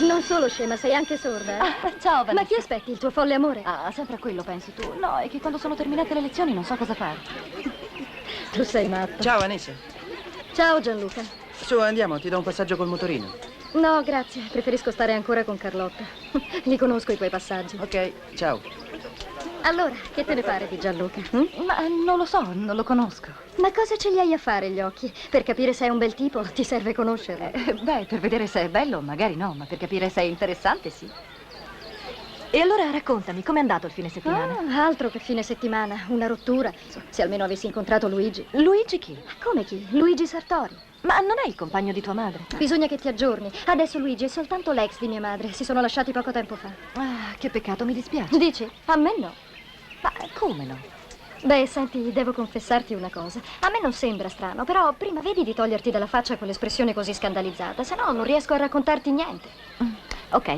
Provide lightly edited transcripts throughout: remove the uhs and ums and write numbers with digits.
Non solo scema, sei anche sorda. Ciao, Vanessa. Ma chi aspetti, il tuo folle amore? Ah, sempre a quello pensi tu. No, è che quando sono terminate le lezioni non so cosa fare. Tu sei matto. Ciao, Vanessa. Ciao, Gianluca. Su, andiamo, ti do un passaggio col motorino. No, grazie, preferisco stare ancora con Carlotta. Li conosco i tuoi passaggi. Ok, ciao. Allora, che te ne pare di Gianluca? Ma non lo so, non lo conosco. Ma cosa ce li hai a fare gli occhi? Per capire se è un bel tipo, ti serve conoscerlo. Beh, per vedere se è bello, magari no, ma per capire se è interessante, sì. E allora raccontami, com'è andato il fine settimana? Altro che fine settimana, una rottura. Se almeno avessi incontrato Luigi. Luigi chi? Come chi? Luigi Sartori. Ma non è il compagno di tua madre? Bisogna che ti aggiorni. Adesso Luigi è soltanto l'ex di mia madre. Si sono lasciati poco tempo fa. Ah, che peccato, mi dispiace. Dici? A me no. Ma come no? Beh, senti, devo confessarti una cosa. A me non sembra strano, però prima vedi di toglierti dalla faccia quell'espressione così scandalizzata, se no non riesco a raccontarti niente. Ok,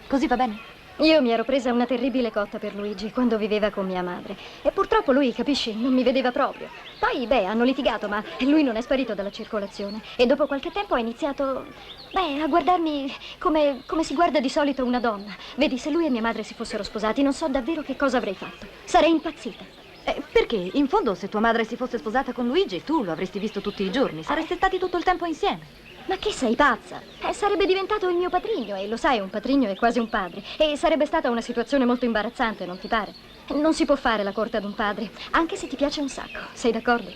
così va bene. Io mi ero presa una terribile cotta per Luigi quando viveva con mia madre. E purtroppo lui, capisci, non mi vedeva proprio. Poi, hanno litigato, ma lui non è sparito dalla circolazione. E dopo qualche tempo ha iniziato, a guardarmi come si guarda di solito una donna. Vedi, se lui e mia madre si fossero sposati, non so davvero che cosa avrei fatto. Sarei impazzita. Perché? In fondo, se tua madre si fosse sposata con Luigi, tu lo avresti visto tutti i giorni. Sareste stati tutto il tempo insieme. Ma che sei pazza? Sarebbe diventato il mio patrigno e lo sai, un patrigno è quasi un padre. E sarebbe stata una situazione molto imbarazzante, non ti pare? Non si può fare la corte ad un padre, anche se ti piace un sacco. Sei d'accordo?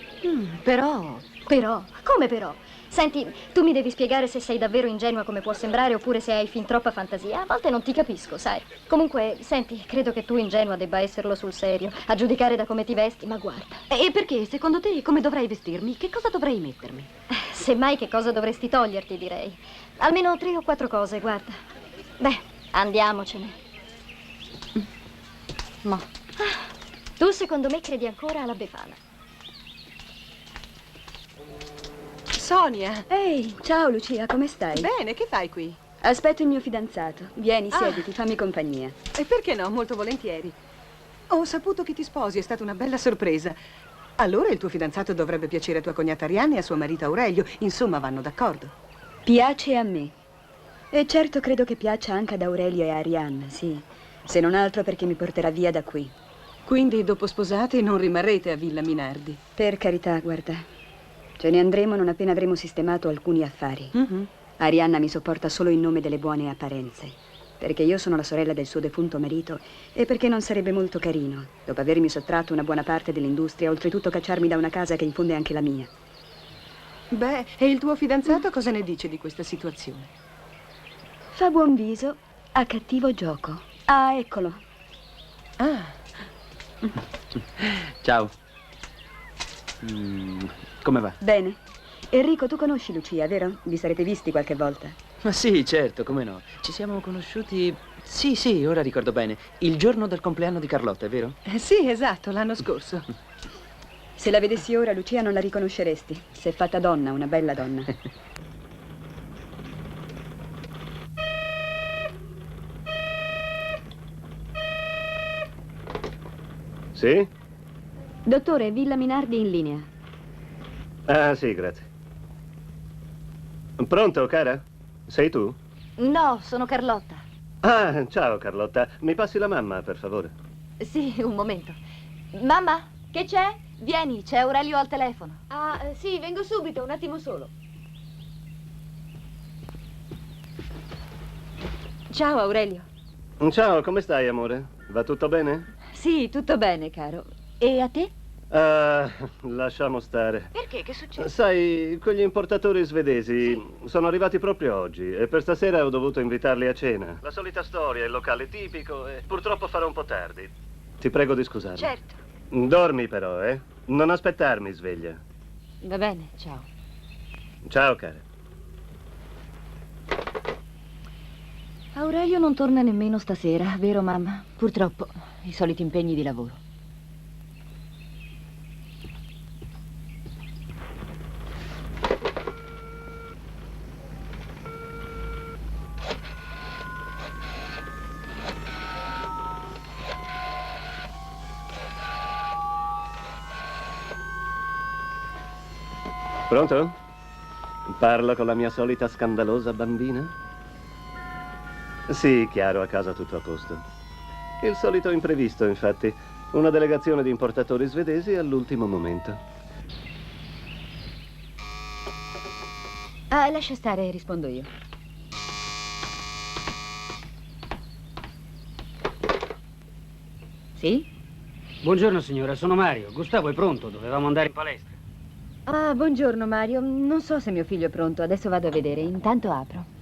Però... Però? Come però? Senti, tu mi devi spiegare se sei davvero ingenua come può sembrare oppure se hai fin troppa fantasia. A volte non ti capisco, sai. Comunque, senti, credo che tu ingenua debba esserlo sul serio. A giudicare da come ti vesti, ma guarda. E perché, secondo te, come dovrei vestirmi? Che cosa dovrei mettermi? Semmai che cosa dovresti toglierti, direi. Almeno 3 o 4 cose, guarda. Beh, andiamocene. Ma... Tu secondo me credi ancora alla Befana. Sonia! Ehi, ciao Lucia, come stai? Bene, che fai qui? Aspetto il mio fidanzato. Vieni, siediti, fammi compagnia. E perché no? Molto volentieri. Ho saputo che ti sposi, è stata una bella sorpresa. Allora il tuo fidanzato dovrebbe piacere a tua cognata Arianna e a suo marito Aurelio. Insomma, vanno d'accordo. Piace a me. E certo credo che piaccia anche ad Aurelio e a Arianna, sì. Se non altro perché mi porterà via da qui. Quindi, dopo sposati, non rimarrete a Villa Minardi? Per carità, guarda. Ce ne andremo non appena avremo sistemato alcuni affari. Arianna mi sopporta solo in nome delle buone apparenze. Perché io sono la sorella del suo defunto marito e perché non sarebbe molto carino, dopo avermi sottratto una buona parte dell'industria, oltretutto cacciarmi da una casa che in fondo è anche la mia. Beh, e il tuo fidanzato cosa ne dice di questa situazione? Fa buon viso, ha cattivo gioco. Ah, eccolo. Ah, Ciao. Come va? Bene. Enrico, tu conosci Lucia, vero? Vi sarete visti qualche volta? Ma sì, certo, come no. Ci siamo conosciuti... Sì, ora ricordo bene. Il giorno del compleanno di Carlotta, è vero? sì, esatto, l'anno scorso. Se la vedessi ora, Lucia, non la riconosceresti. Si è fatta donna, una bella donna. Sì? Dottore, Villa Minardi in linea. Ah, sì, grazie. Pronto, cara? Sei tu? No, sono Carlotta. Ah, ciao, Carlotta. Mi passi la mamma, per favore? Sì, un momento. Mamma, che c'è? Vieni, c'è Aurelio al telefono. Ah, sì, vengo subito, un attimo solo. Ciao, Aurelio. Ciao, come stai, amore? Va tutto bene? Sì, tutto bene, caro. E a te? Ah, lasciamo stare. Perché? Che succede? Sai, quegli importatori svedesi sono arrivati proprio oggi e per stasera ho dovuto invitarli a cena. La solita storia, il locale tipico e purtroppo farò un po' tardi. Ti prego di scusarmi. Certo. Dormi però, eh? Non aspettarmi sveglia. Va bene, ciao. Ciao, cara. Aurelio non torna nemmeno stasera, vero mamma? Purtroppo, i soliti impegni di lavoro. Pronto? Parlo con la mia solita scandalosa bambina? Sì, chiaro, a casa tutto a posto. Il solito imprevisto, infatti. Una delegazione di importatori svedesi all'ultimo momento. Ah, lascia stare, rispondo io. Sì? Buongiorno signora, sono Mario. Gustavo è pronto, dovevamo andare in palestra. Ah, buongiorno Mario. Non so se mio figlio è pronto, adesso vado a vedere. Intanto apro.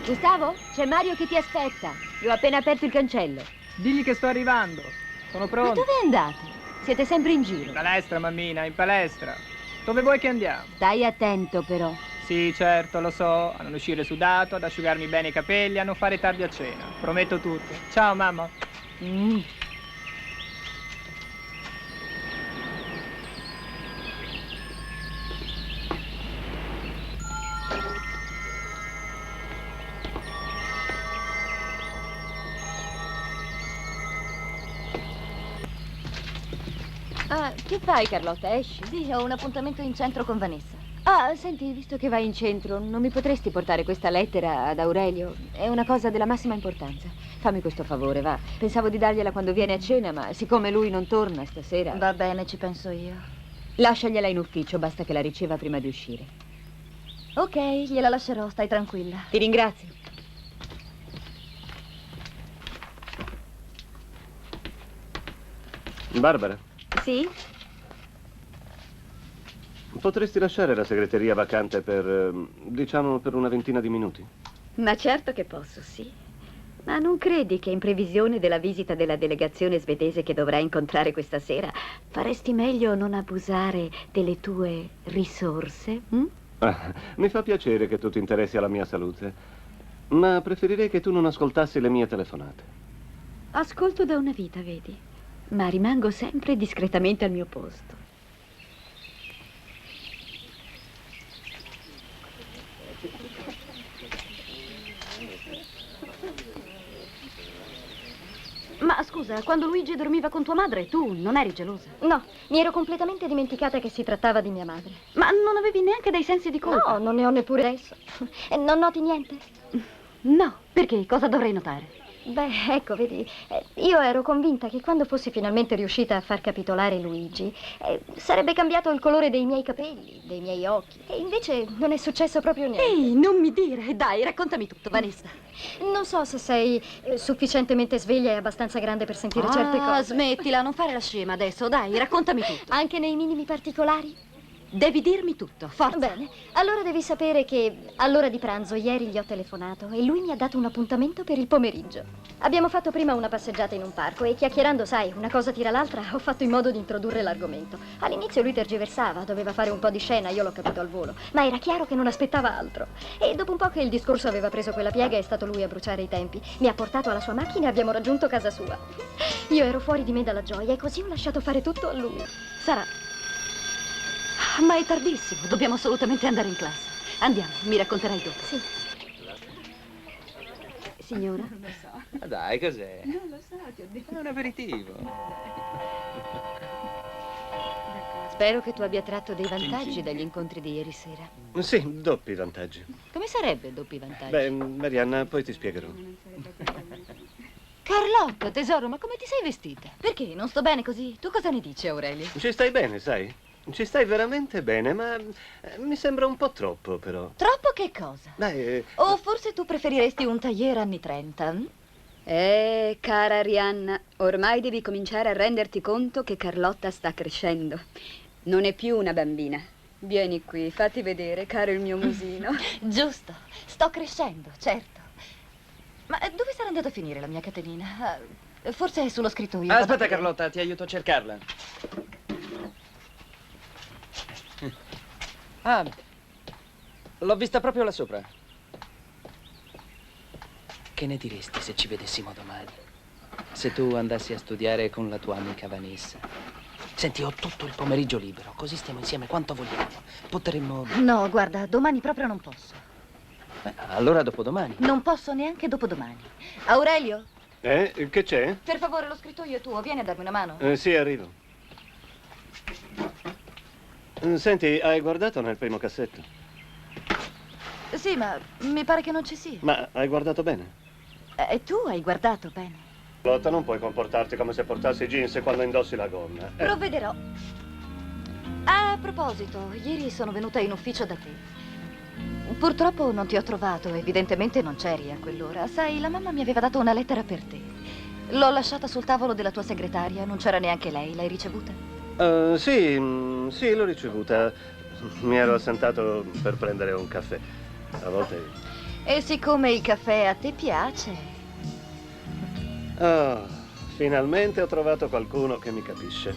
Gustavo, c'è Mario che ti aspetta. Gli ho appena aperto il cancello. Digli che sto arrivando. Sono Ma pronto. dove andate? Siete sempre in giro. In palestra, mammina, in palestra. Dove vuoi che andiamo? Stai attento, però. Sì, certo, lo so. A non uscire sudato, ad asciugarmi bene i capelli, a non fare tardi a cena. Prometto tutto. Ciao, mamma. Ah, che fai, Carlotta? Esci? Sì, ho un appuntamento in centro con Vanessa. Ah, senti, visto che vai in centro, non mi potresti portare questa lettera ad Aurelio? È una cosa della massima importanza. Fammi questo favore, va. Pensavo di dargliela quando viene a cena, ma siccome lui non torna stasera... Va bene, ci penso io. Lasciagliela in ufficio, basta che la riceva prima di uscire. Ok, gliela lascerò, stai tranquilla. Ti ringrazio. Barbara, Sì? potresti lasciare la segreteria vacante per, diciamo, per una ventina di minuti? Ma certo che posso, sì. Ma non credi che in previsione della visita della delegazione svedese che dovrai incontrare questa sera, faresti meglio non abusare delle tue risorse? Ah, mi fa piacere che tu ti interessi alla mia salute, ma preferirei che tu non ascoltassi le mie telefonate. Ascolto da una vita, vedi? Ma rimango sempre discretamente al mio posto. Ma scusa, quando Luigi dormiva con tua madre, tu non eri gelosa? No, mi ero completamente dimenticata che si trattava di mia madre. Ma non avevi neanche dei sensi di colpa? No, non ne ho neppure adesso. E non noti niente? No, perché? Cosa dovrei notare? Beh, ecco, vedi, io ero convinta che quando fossi finalmente riuscita a far capitolare Luigi, sarebbe cambiato il colore dei miei capelli, dei miei occhi. E invece non è successo proprio niente. Ehi, non mi dire! Dai, raccontami tutto, Vanessa. Non so se sei sufficientemente sveglia e abbastanza grande per sentire certe cose. Smettila, non fare la scema adesso, dai, raccontami tutto. Anche nei minimi particolari? Devi dirmi tutto, forza. Bene, allora devi sapere che all'ora di pranzo ieri gli ho telefonato e lui mi ha dato un appuntamento per il pomeriggio. Abbiamo fatto prima una passeggiata in un parco e chiacchierando, sai, una cosa tira l'altra, ho fatto in modo di introdurre l'argomento. All'inizio lui tergiversava, doveva fare un po' di scena, io l'ho capito al volo, ma era chiaro che non aspettava altro. E dopo un po' che il discorso aveva preso quella piega è stato lui a bruciare i tempi. Mi ha portato alla sua macchina e abbiamo raggiunto casa sua. Io ero fuori di me dalla gioia e così ho lasciato fare tutto a lui. Sarà. Ma è tardissimo, dobbiamo assolutamente andare in classe. Andiamo, mi racconterai dopo. Sì. Signora? Ma dai, cos'è? Non lo so, ti ho detto. È un aperitivo. Spero che tu abbia tratto dei vantaggi dagli incontri di ieri sera. Sì, doppi vantaggi. Come sarebbe doppi vantaggi? Beh, Marianna, poi ti spiegherò. Carlotta, tesoro, ma come ti sei vestita? Perché? Non sto bene così? Tu cosa ne dici, Aurelio? Ci stai bene, sai? Ci stai veramente bene, ma mi sembra un po' troppo, però. Troppo che cosa? Dai, O forse tu preferiresti un tailleur anni 30? Cara Arianna, ormai devi cominciare a renderti conto che Carlotta sta crescendo. Non è più una bambina. Vieni qui, fatti vedere, caro il mio musino. Giusto, sto crescendo, certo. Ma dove sarà andata a finire la mia catenina? Forse è sullo scrittoio. Vado a Aspetta, vedere. Carlotta, ti aiuto a cercarla. Ah, l'ho vista proprio là sopra. Che ne diresti se ci vedessimo domani? Se tu andassi a studiare con la tua amica Vanessa. Senti, ho tutto il pomeriggio libero, così stiamo insieme quanto vogliamo. Potremmo... No, guarda, domani proprio non posso. Allora dopodomani. Non posso neanche dopodomani. Aurelio, Che c'è? per favore, lo scrittoio è tuo. Vieni a darmi una mano. Sì, arrivo. Senti, hai guardato nel primo cassetto? Sì, ma mi pare che non ci sia. Ma hai guardato bene? E tu hai guardato bene. Lotta, non puoi comportarti come se portassi jeans quando indossi la gonna. Provvederò. A proposito, ieri sono venuta in ufficio da te. Purtroppo non ti ho trovato, evidentemente non c'eri a quell'ora. Sai, la mamma mi aveva dato una lettera per te. L'ho lasciata sul tavolo della tua segretaria, non c'era neanche lei. L'hai ricevuta? Sì, l'ho ricevuta. Mi ero assentato per prendere un caffè. A volte... E siccome il caffè a te piace... Oh, finalmente ho trovato qualcuno che mi capisce.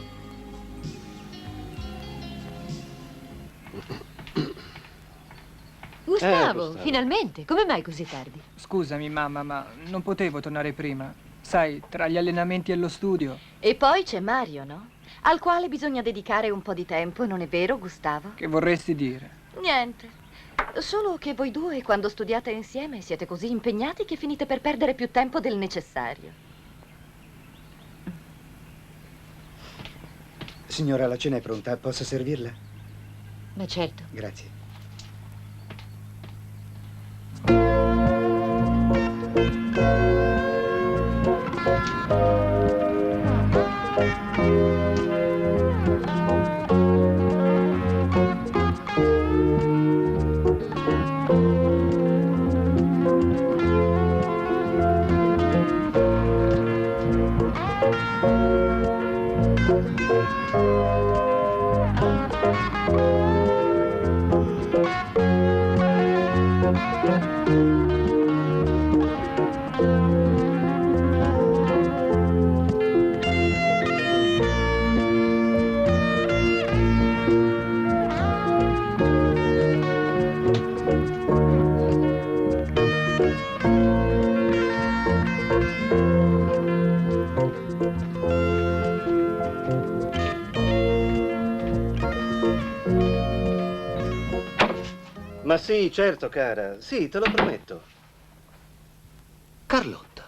Gustavo, Gustavo. finalmente. Come mai così tardi? Scusami, mamma, ma non potevo tornare prima. Sai, tra gli allenamenti e lo studio. E poi c'è Mario, no? Al quale bisogna dedicare un po' di tempo, non è vero, Gustavo? Che vorresti dire? Niente. Solo che voi due, quando studiate insieme, siete così impegnati che finite per perdere più tempo del necessario. Signora, la cena è pronta. Posso servirla? Ma certo. Grazie. Ma sì, certo, cara. Sì, te lo prometto. Carlotta.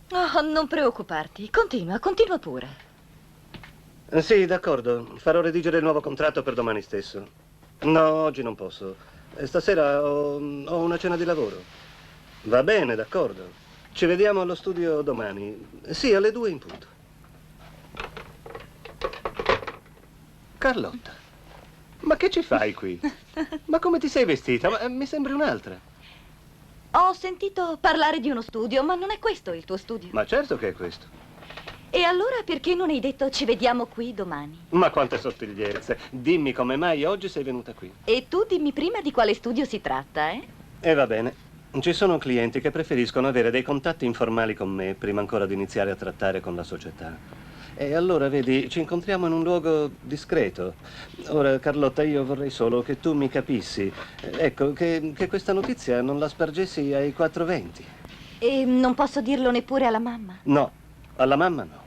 Oh, non preoccuparti. Continua pure. Sì, d'accordo. Farò redigere il nuovo contratto per domani stesso. No, oggi non posso. Stasera ho una cena di lavoro. Va bene, d'accordo. Ci vediamo allo studio domani. Sì, alle 2 in punto. Carlotta, ma che ci fai qui? Ma come ti sei vestita? Ma, mi sembri un'altra. Ho sentito parlare di uno studio, ma non è questo il tuo studio. Ma certo che è questo. E allora perché non hai detto ci vediamo qui domani? Ma quante sottigliezze. Dimmi come mai oggi sei venuta qui. E tu dimmi prima di quale studio si tratta, eh? E va bene. Ci sono clienti che preferiscono avere dei contatti informali con me prima ancora di iniziare a trattare con la società. E allora, vedi, ci incontriamo in un luogo discreto. Ora, Carlotta, io vorrei solo che tu mi capissi. Ecco, che questa notizia non la spargessi ai 420. E non posso dirlo neppure alla mamma? No, alla mamma no.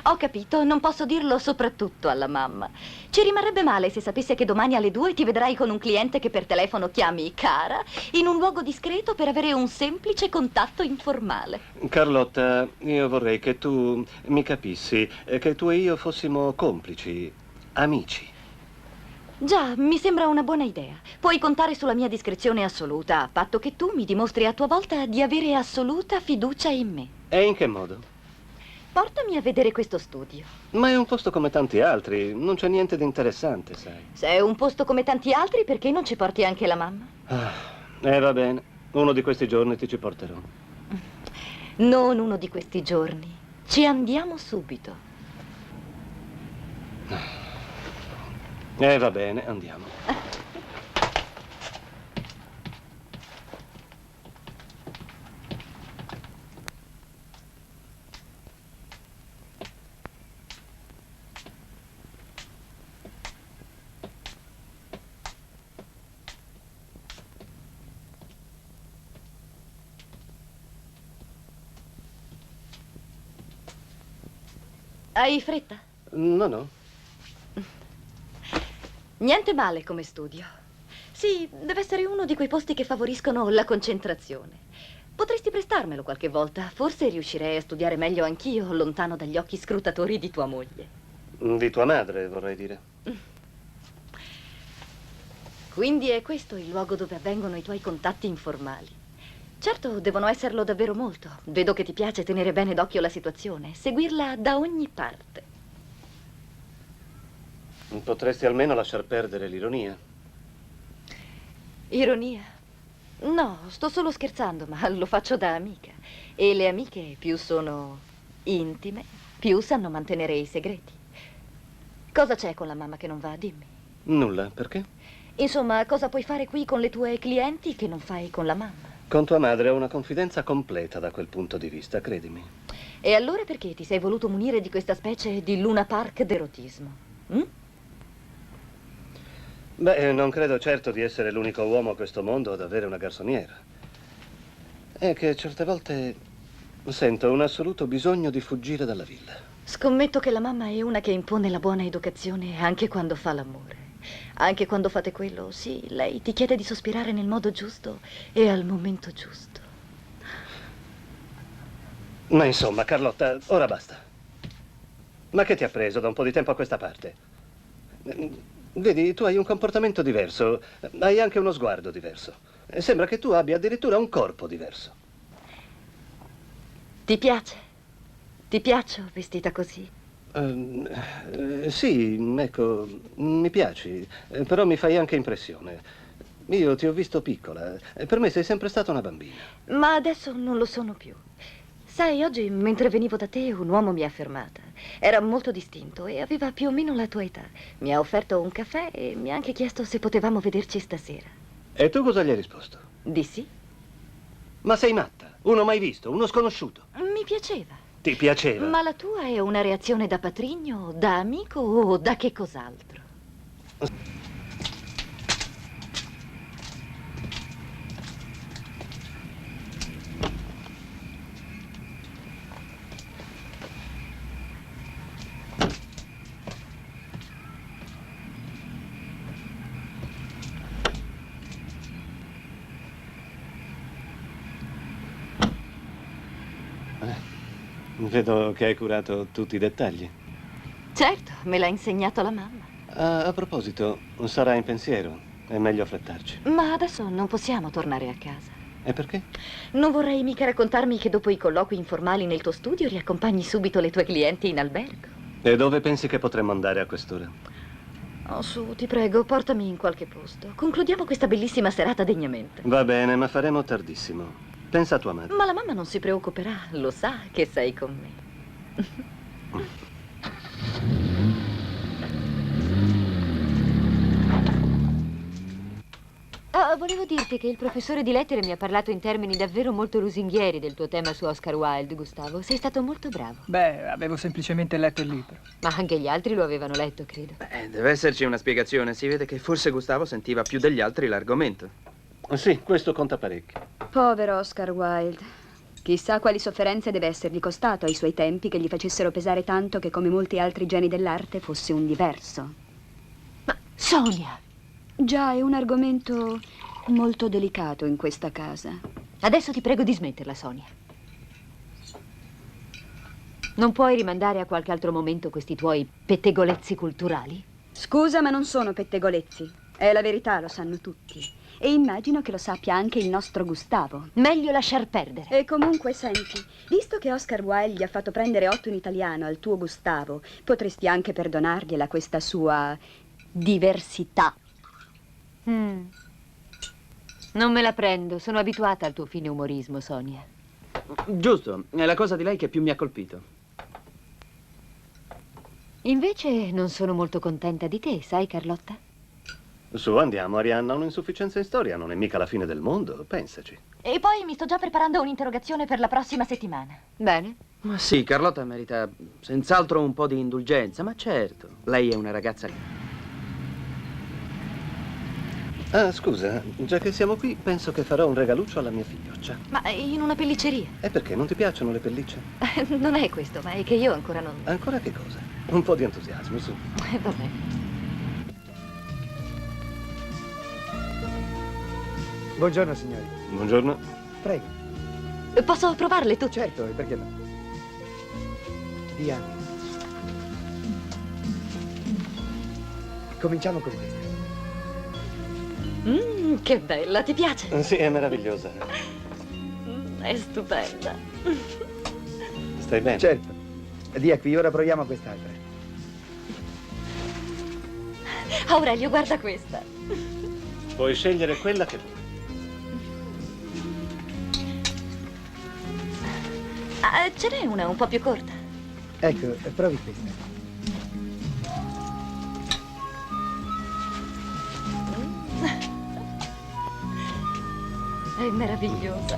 Ho capito, non posso dirlo soprattutto alla mamma. Ci rimarrebbe male se sapesse che domani alle 2 ti vedrai con un cliente che per telefono chiami cara, in un luogo discreto per avere un semplice contatto informale. Carlotta, io vorrei che tu mi capissi, che tu e io fossimo complici, amici. Già, mi sembra una buona idea. Puoi contare sulla mia discrezione assoluta, a patto che tu mi dimostri a tua volta di avere assoluta fiducia in me. E in che modo? Portami a vedere questo studio. Ma è un posto come tanti altri, non c'è niente di interessante, sai. Se è un posto come tanti altri, perché non ci porti anche la mamma? Va bene, uno di questi giorni ti ci porterò. Non uno di questi giorni. Ci andiamo subito. Va bene, andiamo. Hai fretta? No, no. Niente male come studio. Sì, deve essere uno di quei posti che favoriscono la concentrazione. Potresti prestarmelo qualche volta. Forse riuscirei a studiare meglio anch'io, lontano dagli occhi scrutatori di tua moglie. Di tua madre, vorrei dire. Quindi è questo il luogo dove avvengono i tuoi contatti informali. Certo, devono esserlo davvero molto. Vedo che ti piace tenere bene d'occhio la situazione, seguirla da ogni parte. Potresti almeno lasciar perdere l'ironia. Ironia? No, sto solo scherzando, ma lo faccio da amica. E le amiche più sono intime, più sanno mantenere i segreti. Cosa c'è con la mamma che non va? Dimmi. Nulla, perché? Insomma, cosa puoi fare qui con le tue clienti che non fai con la mamma? Con tua madre ho una confidenza completa da quel punto di vista, credimi. E allora perché ti sei voluto munire di questa specie di Luna Park d'erotismo? Beh, non credo certo di essere l'unico uomo a questo mondo ad avere una garçonniera. È che certe volte sento un assoluto bisogno di fuggire dalla villa. Scommetto che la mamma è una che impone la buona educazione anche quando fa l'amore. Anche quando fate quello, sì, lei ti chiede di sospirare nel modo giusto e al momento giusto. Ma insomma, Carlotta, ora basta. Ma che ti ha preso da un po' di tempo a questa parte? Vedi, tu hai un comportamento diverso, hai anche uno sguardo diverso. Sembra che tu abbia addirittura un corpo diverso. Ti piace? Ti piaccio vestita così? Sì, ecco, mi piaci, però mi fai anche impressione. Io ti ho visto piccola, per me sei sempre stata una bambina. Ma adesso non lo sono più. Sai, oggi mentre venivo da te un uomo mi ha fermata. Era molto distinto e aveva più o meno la tua età. Mi ha offerto un caffè e mi ha anche chiesto se potevamo vederci stasera. E tu cosa gli hai risposto? Di sì? Ma sei matta, uno mai visto, uno sconosciuto. Mi piaceva. Ti piaceva? Ma la tua è una reazione da patrigno, da amico o da che cos'altro? Vedo che hai curato tutti i dettagli. Certo, me l'ha insegnato la mamma. A proposito, sarà in pensiero. È meglio affrettarci. Ma adesso non possiamo tornare a casa. E perché? Non vorrei mica raccontarmi che dopo i colloqui informali nel tuo studio riaccompagni subito le tue clienti in albergo. E dove pensi che potremmo andare a quest'ora? Oh, su, ti prego, portami in qualche posto. Concludiamo questa bellissima serata degnamente. Va bene, ma faremo tardissimo. Pensa a tua madre. Ma la mamma non si preoccuperà, lo sa che sei con me. Volevo dirti che il professore di lettere mi ha parlato in termini davvero molto lusinghieri del tuo tema su Oscar Wilde, Gustavo. Sei stato molto bravo. Beh, avevo semplicemente letto il libro. Ma anche gli altri lo avevano letto, credo. Deve esserci una spiegazione. Si vede che forse Gustavo sentiva più degli altri l'argomento. Sì, questo conta parecchio. Povero Oscar Wilde. Chissà quali sofferenze deve essergli costato ai suoi tempi che gli facessero pesare tanto che, come molti altri geni dell'arte, fosse un diverso. Ma Sonia! Già, è un argomento molto delicato in questa casa. Adesso ti prego di smetterla, Sonia. Non puoi rimandare a qualche altro momento questi tuoi pettegolezzi culturali? Scusa, ma non sono pettegolezzi. È la verità, lo sanno tutti. E immagino che lo sappia anche il nostro Gustavo. Meglio lasciar perdere. E comunque, senti, visto che Oscar Wilde gli ha fatto prendere 8 in italiano al tuo Gustavo, potresti anche perdonargliela questa sua diversità. Non me la prendo, sono abituata al tuo fine umorismo, Sonia. Giusto, è la cosa di lei che più mi ha colpito. Invece non sono molto contenta di te, sai, Carlotta? Su, andiamo, Arianna. Un'insufficienza in storia non è mica la fine del mondo, pensaci. E poi mi sto già preparando un'interrogazione per la prossima settimana. Bene. Ma sì, Carlotta merita senz'altro un po' di indulgenza, ma certo, lei è una ragazza... Ah, scusa, già che siamo qui, penso che farò un regaluccio alla mia figlioccia. Ma in una pellicceria? E perché? Non ti piacciono le pellicce? Non è questo, ma è che io ancora non... Ancora che cosa? Un po' di entusiasmo, su. Va bene. Buongiorno, signori. Buongiorno. Prego. Posso provarle tutte? Certo, e perché no? Via. Cominciamo con questa. Che bella, ti piace? Sì, è meravigliosa. È stupenda. Stai bene? Certo. Dia qui, ora proviamo quest'altra. Aurelio, guarda questa. Puoi scegliere quella che vuoi. Ah, ce n'è una un po' più corta. Ecco, provi questa. È meravigliosa.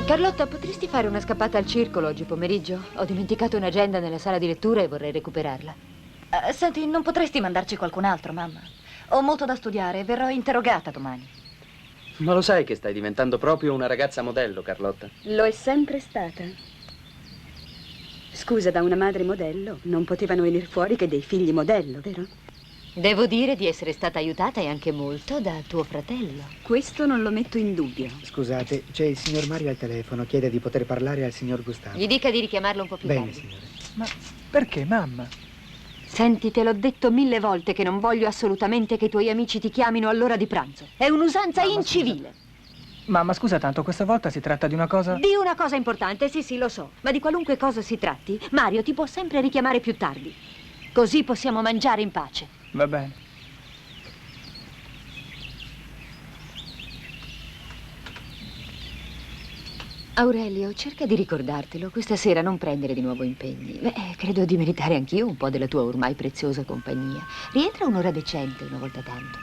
Carlotta, potresti fare una scappata al circolo oggi pomeriggio? Ho dimenticato un'agenda nella sala di lettura e vorrei recuperarla. Senti, non potresti mandarci qualcun altro, mamma? Ho molto da studiare e verrò interrogata domani. Ma lo sai che stai diventando proprio una ragazza modello, Carlotta? Lo è sempre stata. Scusa, da una madre modello non potevano venire fuori che dei figli modello, vero? Devo dire di essere stata aiutata e anche molto da tuo fratello. Questo non lo metto in dubbio. Scusate, c'è il signor Mario al telefono. Chiede di poter parlare al signor Gustavo. Gli dica di richiamarlo un po' più Bene, tardi. signore. Ma perché, mamma? Senti, te l'ho detto 1000 volte che non voglio assolutamente che i tuoi amici ti chiamino all'ora di pranzo. È un'usanza incivile. Mamma, scusa tanto, questa volta si tratta di una cosa... Di una cosa importante, sì, lo so. Ma di qualunque cosa si tratti, Mario ti può sempre richiamare più tardi. Così possiamo mangiare in pace. Va bene. Aurelio, cerca di ricordartelo. Questa sera non prendere di nuovo impegni. Beh, credo di meritare anch'io un po' della tua ormai preziosa compagnia. Rientra un'ora decente una volta tanto.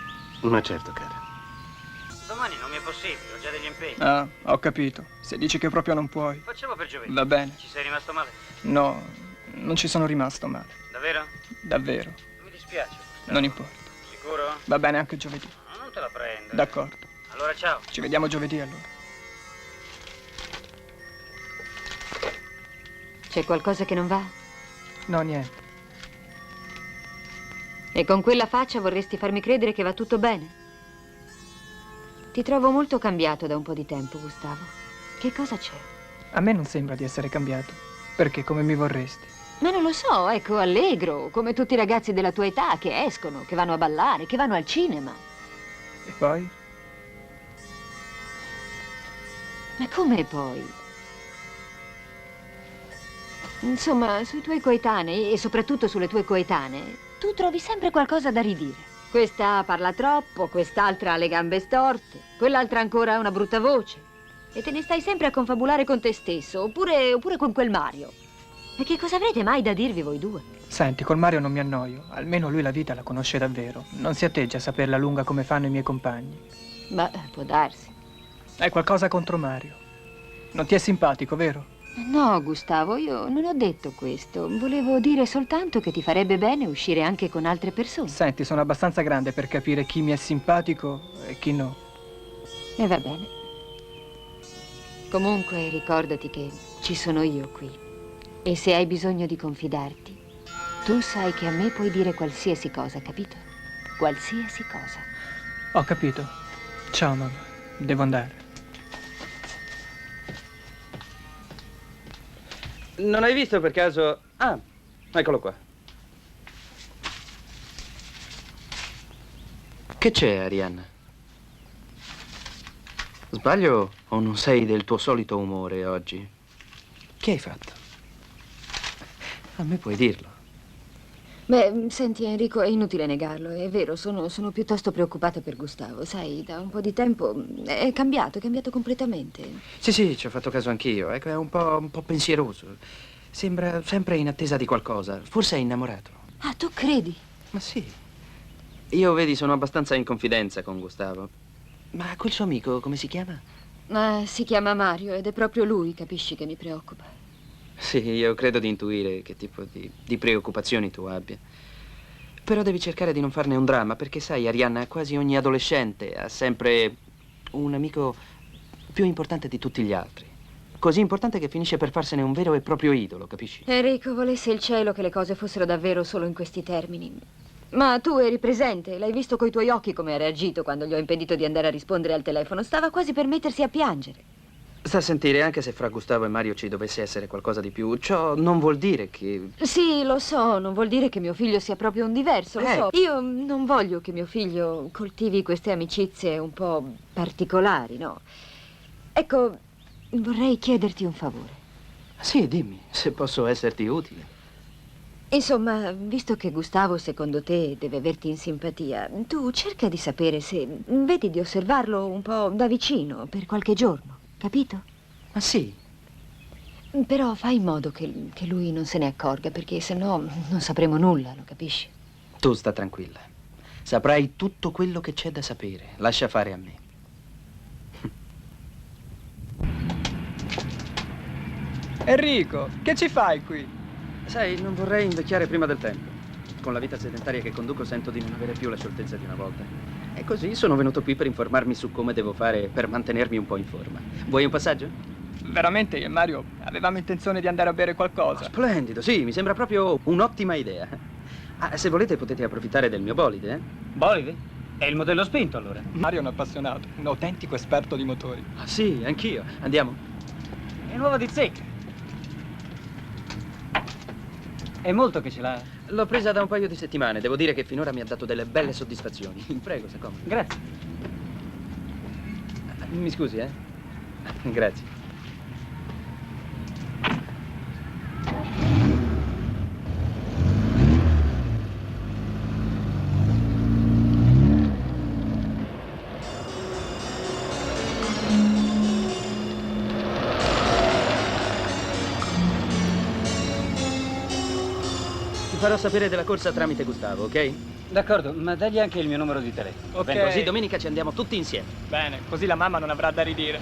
Ma certo, cara. Domani non mi è possibile, ho già degli impegni. Ah, ho capito. Se dici che proprio non puoi. Facciamo per giovedì. Va bene. Ci sei rimasto male? No, non ci sono rimasto male. Davvero? Davvero. Mi dispiace. Non importa. Sicuro? Va bene anche giovedì. No, non te la prendo. D'accordo. Allora ciao. Ci vediamo giovedì allora. C'è qualcosa che non va? No, niente. E con quella faccia vorresti farmi credere che va tutto bene? Ti trovo molto cambiato da un po' di tempo, Gustavo. Che cosa c'è? A me non sembra di essere cambiato. Perché come mi vorresti? Ma non lo so, ecco, allegro, come tutti i ragazzi della tua età che escono, che vanno a ballare, che vanno al cinema. E poi? Ma come poi? Insomma, sui tuoi coetanei e soprattutto sulle tue coetanee, tu trovi sempre qualcosa da ridire. Questa parla troppo, quest'altra ha le gambe storte, quell'altra ancora ha una brutta voce. E te ne stai sempre a confabulare con te stesso, oppure con quel Mario. E che cosa avrete mai da dirvi voi due? Senti, col Mario non mi annoio. Almeno lui la vita la conosce davvero. Non si atteggia a saperla lunga come fanno i miei compagni. Beh, può darsi. Hai qualcosa contro Mario? Non ti è simpatico, vero? No, Gustavo, io non ho detto questo. Volevo dire soltanto che ti farebbe bene uscire anche con altre persone. Senti, sono abbastanza grande per capire chi mi è simpatico e chi no. E va bene. Comunque, ricordati che ci sono io qui. E se hai bisogno di confidarti, tu sai che a me puoi dire qualsiasi cosa, capito? Qualsiasi cosa. Ho capito. Ciao, mamma. Devo andare. Non hai visto per caso... Ah, eccolo qua. Che c'è, Arianna? Sbaglio o non sei del tuo solito umore oggi? Che hai fatto? A me puoi dirlo. Beh, senti Enrico, è inutile negarlo, è vero, sono piuttosto preoccupata per Gustavo. Sai, da un po' di tempo è cambiato completamente. Sì, ci ho fatto caso anch'io. Ecco, è un po' pensieroso. Sembra sempre in attesa di qualcosa. Forse è innamorato. Ah, tu credi? Ma sì. Io, vedi, sono abbastanza in confidenza con Gustavo. Ma quel suo amico, come si chiama? Si chiama Mario ed è proprio lui, capisci, che mi preoccupa. Sì, io credo di intuire che tipo di preoccupazioni tu abbia. Però devi cercare di non farne un dramma, perché sai, Arianna, quasi ogni adolescente ha sempre un amico più importante di tutti gli altri. così importante che finisce per farsene un vero e proprio idolo, capisci? Enrico, volesse il cielo che le cose fossero davvero solo in questi termini. Ma tu eri presente, l'hai visto coi tuoi occhi come ha reagito quando gli ho impedito di andare a rispondere al telefono. Stava quasi per mettersi a piangere. Sta a sentire, anche se fra Gustavo e Mario ci dovesse essere qualcosa di più, ciò non vuol dire che... Sì, lo so, non vuol dire che mio figlio sia proprio un diverso, lo so. Io non voglio che mio figlio coltivi queste amicizie un po' particolari, no? Ecco, vorrei chiederti un favore. Sì, dimmi, se posso esserti utile. Insomma, visto che Gustavo, secondo te, deve averti in simpatia, tu cerca di sapere se vedi di osservarlo un po' da vicino per qualche giorno, capito? Ma sì. Però fai in modo che lui non se ne accorga, perché sennò non sapremo nulla, lo capisci? Tu sta tranquilla. Saprai tutto quello che c'è da sapere. Lascia fare a me. Enrico, che ci fai qui? Sai, non vorrei invecchiare prima del tempo. Con la vita sedentaria che conduco sento di non avere più la scioltezza di una volta. E così sono venuto qui per informarmi su come devo fare per mantenermi un po' in forma. Vuoi un passaggio? Veramente io e Mario avevamo intenzione di andare a bere qualcosa. Splendido, sì, mi sembra proprio un'ottima idea. Ah, se volete potete approfittare del mio bolide, eh? Bolide? È il modello spinto, allora? Mario è un appassionato, un autentico esperto di motori. Ah, sì, anch'io. Andiamo. È nuova di zecca. È molto che ce l'ha. L'ho presa da un paio di settimane. Devo dire che finora mi ha dato delle belle soddisfazioni. Prego, sta comodo. Grazie. Mi scusi, eh? Grazie. Ti farò sapere della corsa tramite Gustavo, ok? D'accordo, ma dagli anche il mio numero di telefono. Ok. Bene, così domenica ci andiamo tutti insieme. Bene, così la mamma non avrà da ridire.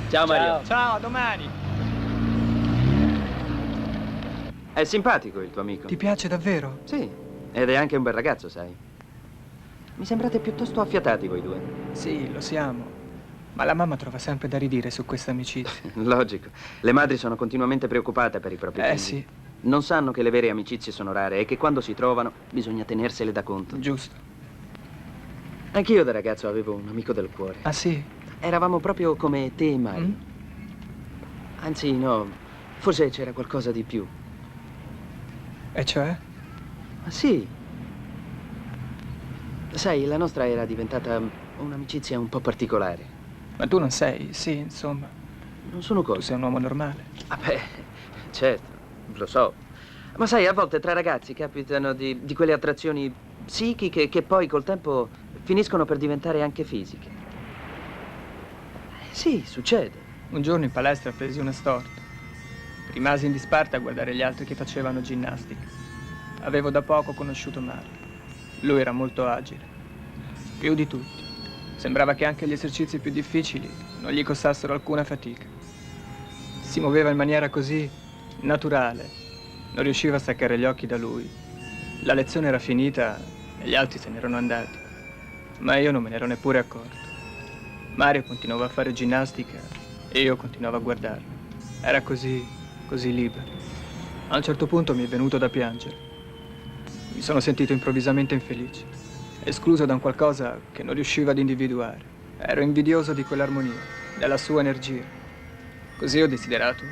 Ciao Mario. Ciao, a domani. È simpatico il tuo amico. Ti piace davvero? Sì, ed è anche un bel ragazzo, sai. Mi sembrate piuttosto affiatati voi due. Sì, lo siamo. Ma la mamma trova sempre da ridire su questa amicizia. Logico. Le madri sono continuamente preoccupate per i propri figli. Sì. Non sanno che le vere amicizie sono rare e che quando si trovano bisogna tenersele da conto. Giusto. Anch'io da ragazzo avevo un amico del cuore. Ah, sì? Eravamo proprio come te e Mario. Mm? Anzi, no, forse c'era qualcosa di più. E cioè? Ma sì. Sai, la nostra era diventata un'amicizia un po' particolare. Ma tu non sei, sì, insomma. Non sono Tu cose. sei un uomo normale. Vabbè, certo, lo so. Ma sai, a volte tra ragazzi capitano di quelle attrazioni psichiche che poi col tempo finiscono per diventare anche fisiche. Sì, succede. Un giorno in palestra presi una storta. Rimasi in disparte a guardare gli altri che facevano ginnastica. Avevo da poco conosciuto Mario. Lui era molto agile, più di tutti. Sembrava che anche gli esercizi più difficili non gli costassero alcuna fatica. Si muoveva in maniera così naturale. Non riusciva a staccare gli occhi da lui. La lezione era finita e gli altri se n'erano andati. Ma io non me ne ero neppure accorto. Mario continuava a fare ginnastica e io continuavo a guardarlo. Era così libero. A un certo punto mi è venuto da piangere. Mi sono sentito improvvisamente infelice, escluso da un qualcosa che non riuscivo ad individuare. Ero invidioso di quell'armonia, della sua energia. Così ho desiderato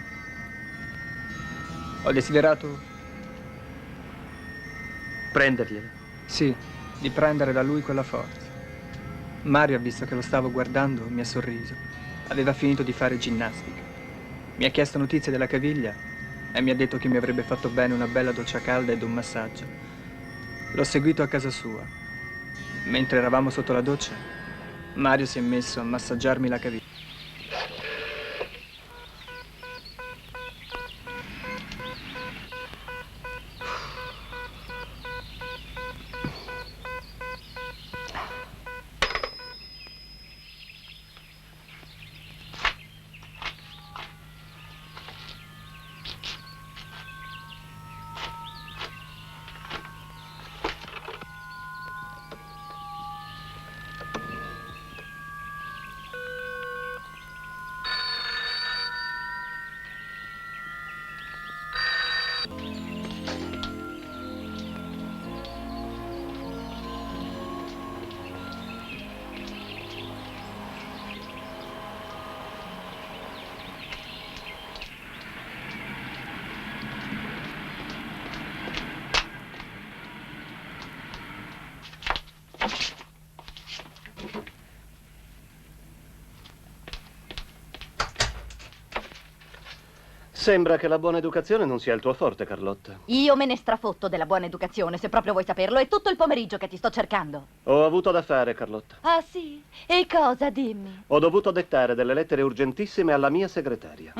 Prendergliela. Sì, di prendere da lui quella forza. Mario ha visto che lo stavo guardando, mi ha sorriso. Aveva finito di fare ginnastica. Mi ha chiesto notizie della caviglia e mi ha detto che mi avrebbe fatto bene una bella doccia calda ed un massaggio. L'ho seguito a casa sua. Mentre eravamo sotto la doccia, Mario si è messo a massaggiarmi la caviglia. Sembra che la buona educazione non sia il tuo forte, Carlotta. Io me ne strafotto della buona educazione, se proprio vuoi saperlo. È tutto il pomeriggio che ti sto cercando. Ho avuto da fare, Carlotta. Ah, sì? E cosa, dimmi? Ho dovuto dettare delle lettere urgentissime alla mia segretaria.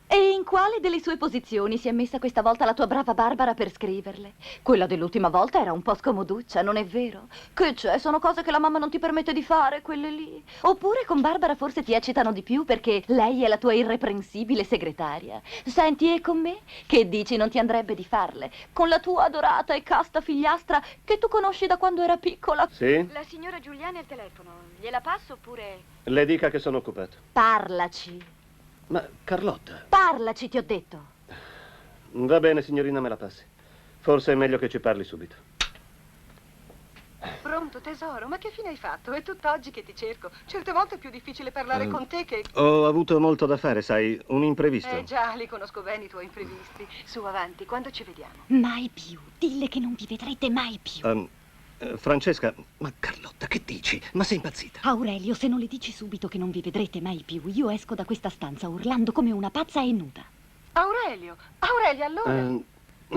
E in quale delle sue posizioni si è messa questa volta la tua brava Barbara per scriverle? Quella dell'ultima volta era un po' scomoduccia, non è vero? Che c'è? Sono cose che la mamma non ti permette di fare, quelle lì. Oppure con Barbara forse ti eccitano di più perché lei è la tua irreprensibile segretaria. Senti, e con me? Che dici, non ti andrebbe di farle? Con la tua adorata e casta figliastra che tu conosci da quando era piccola? Sì? La signora Giuliani al telefono. Gliela passo oppure... Le dica che sono occupato. Parlaci. Ma, Carlotta... Parlaci, ti ho detto. Va bene, signorina, me la passi. Forse è meglio che ci parli subito. Pronto, tesoro, ma che fine hai fatto? È tutt'oggi che ti cerco. Certe volte è più difficile parlare con te che... Ho avuto molto da fare, sai, un imprevisto. già, li conosco bene i tuoi imprevisti. Su, avanti, quando ci vediamo? Mai più. Dille che non vi vedrete mai più. Francesca, ma Carlotta, che dici? Ma sei impazzita? Aurelio, se non le dici subito che non vi vedrete mai più, io esco da questa stanza urlando come una pazza e nuda. Aurelio, allora...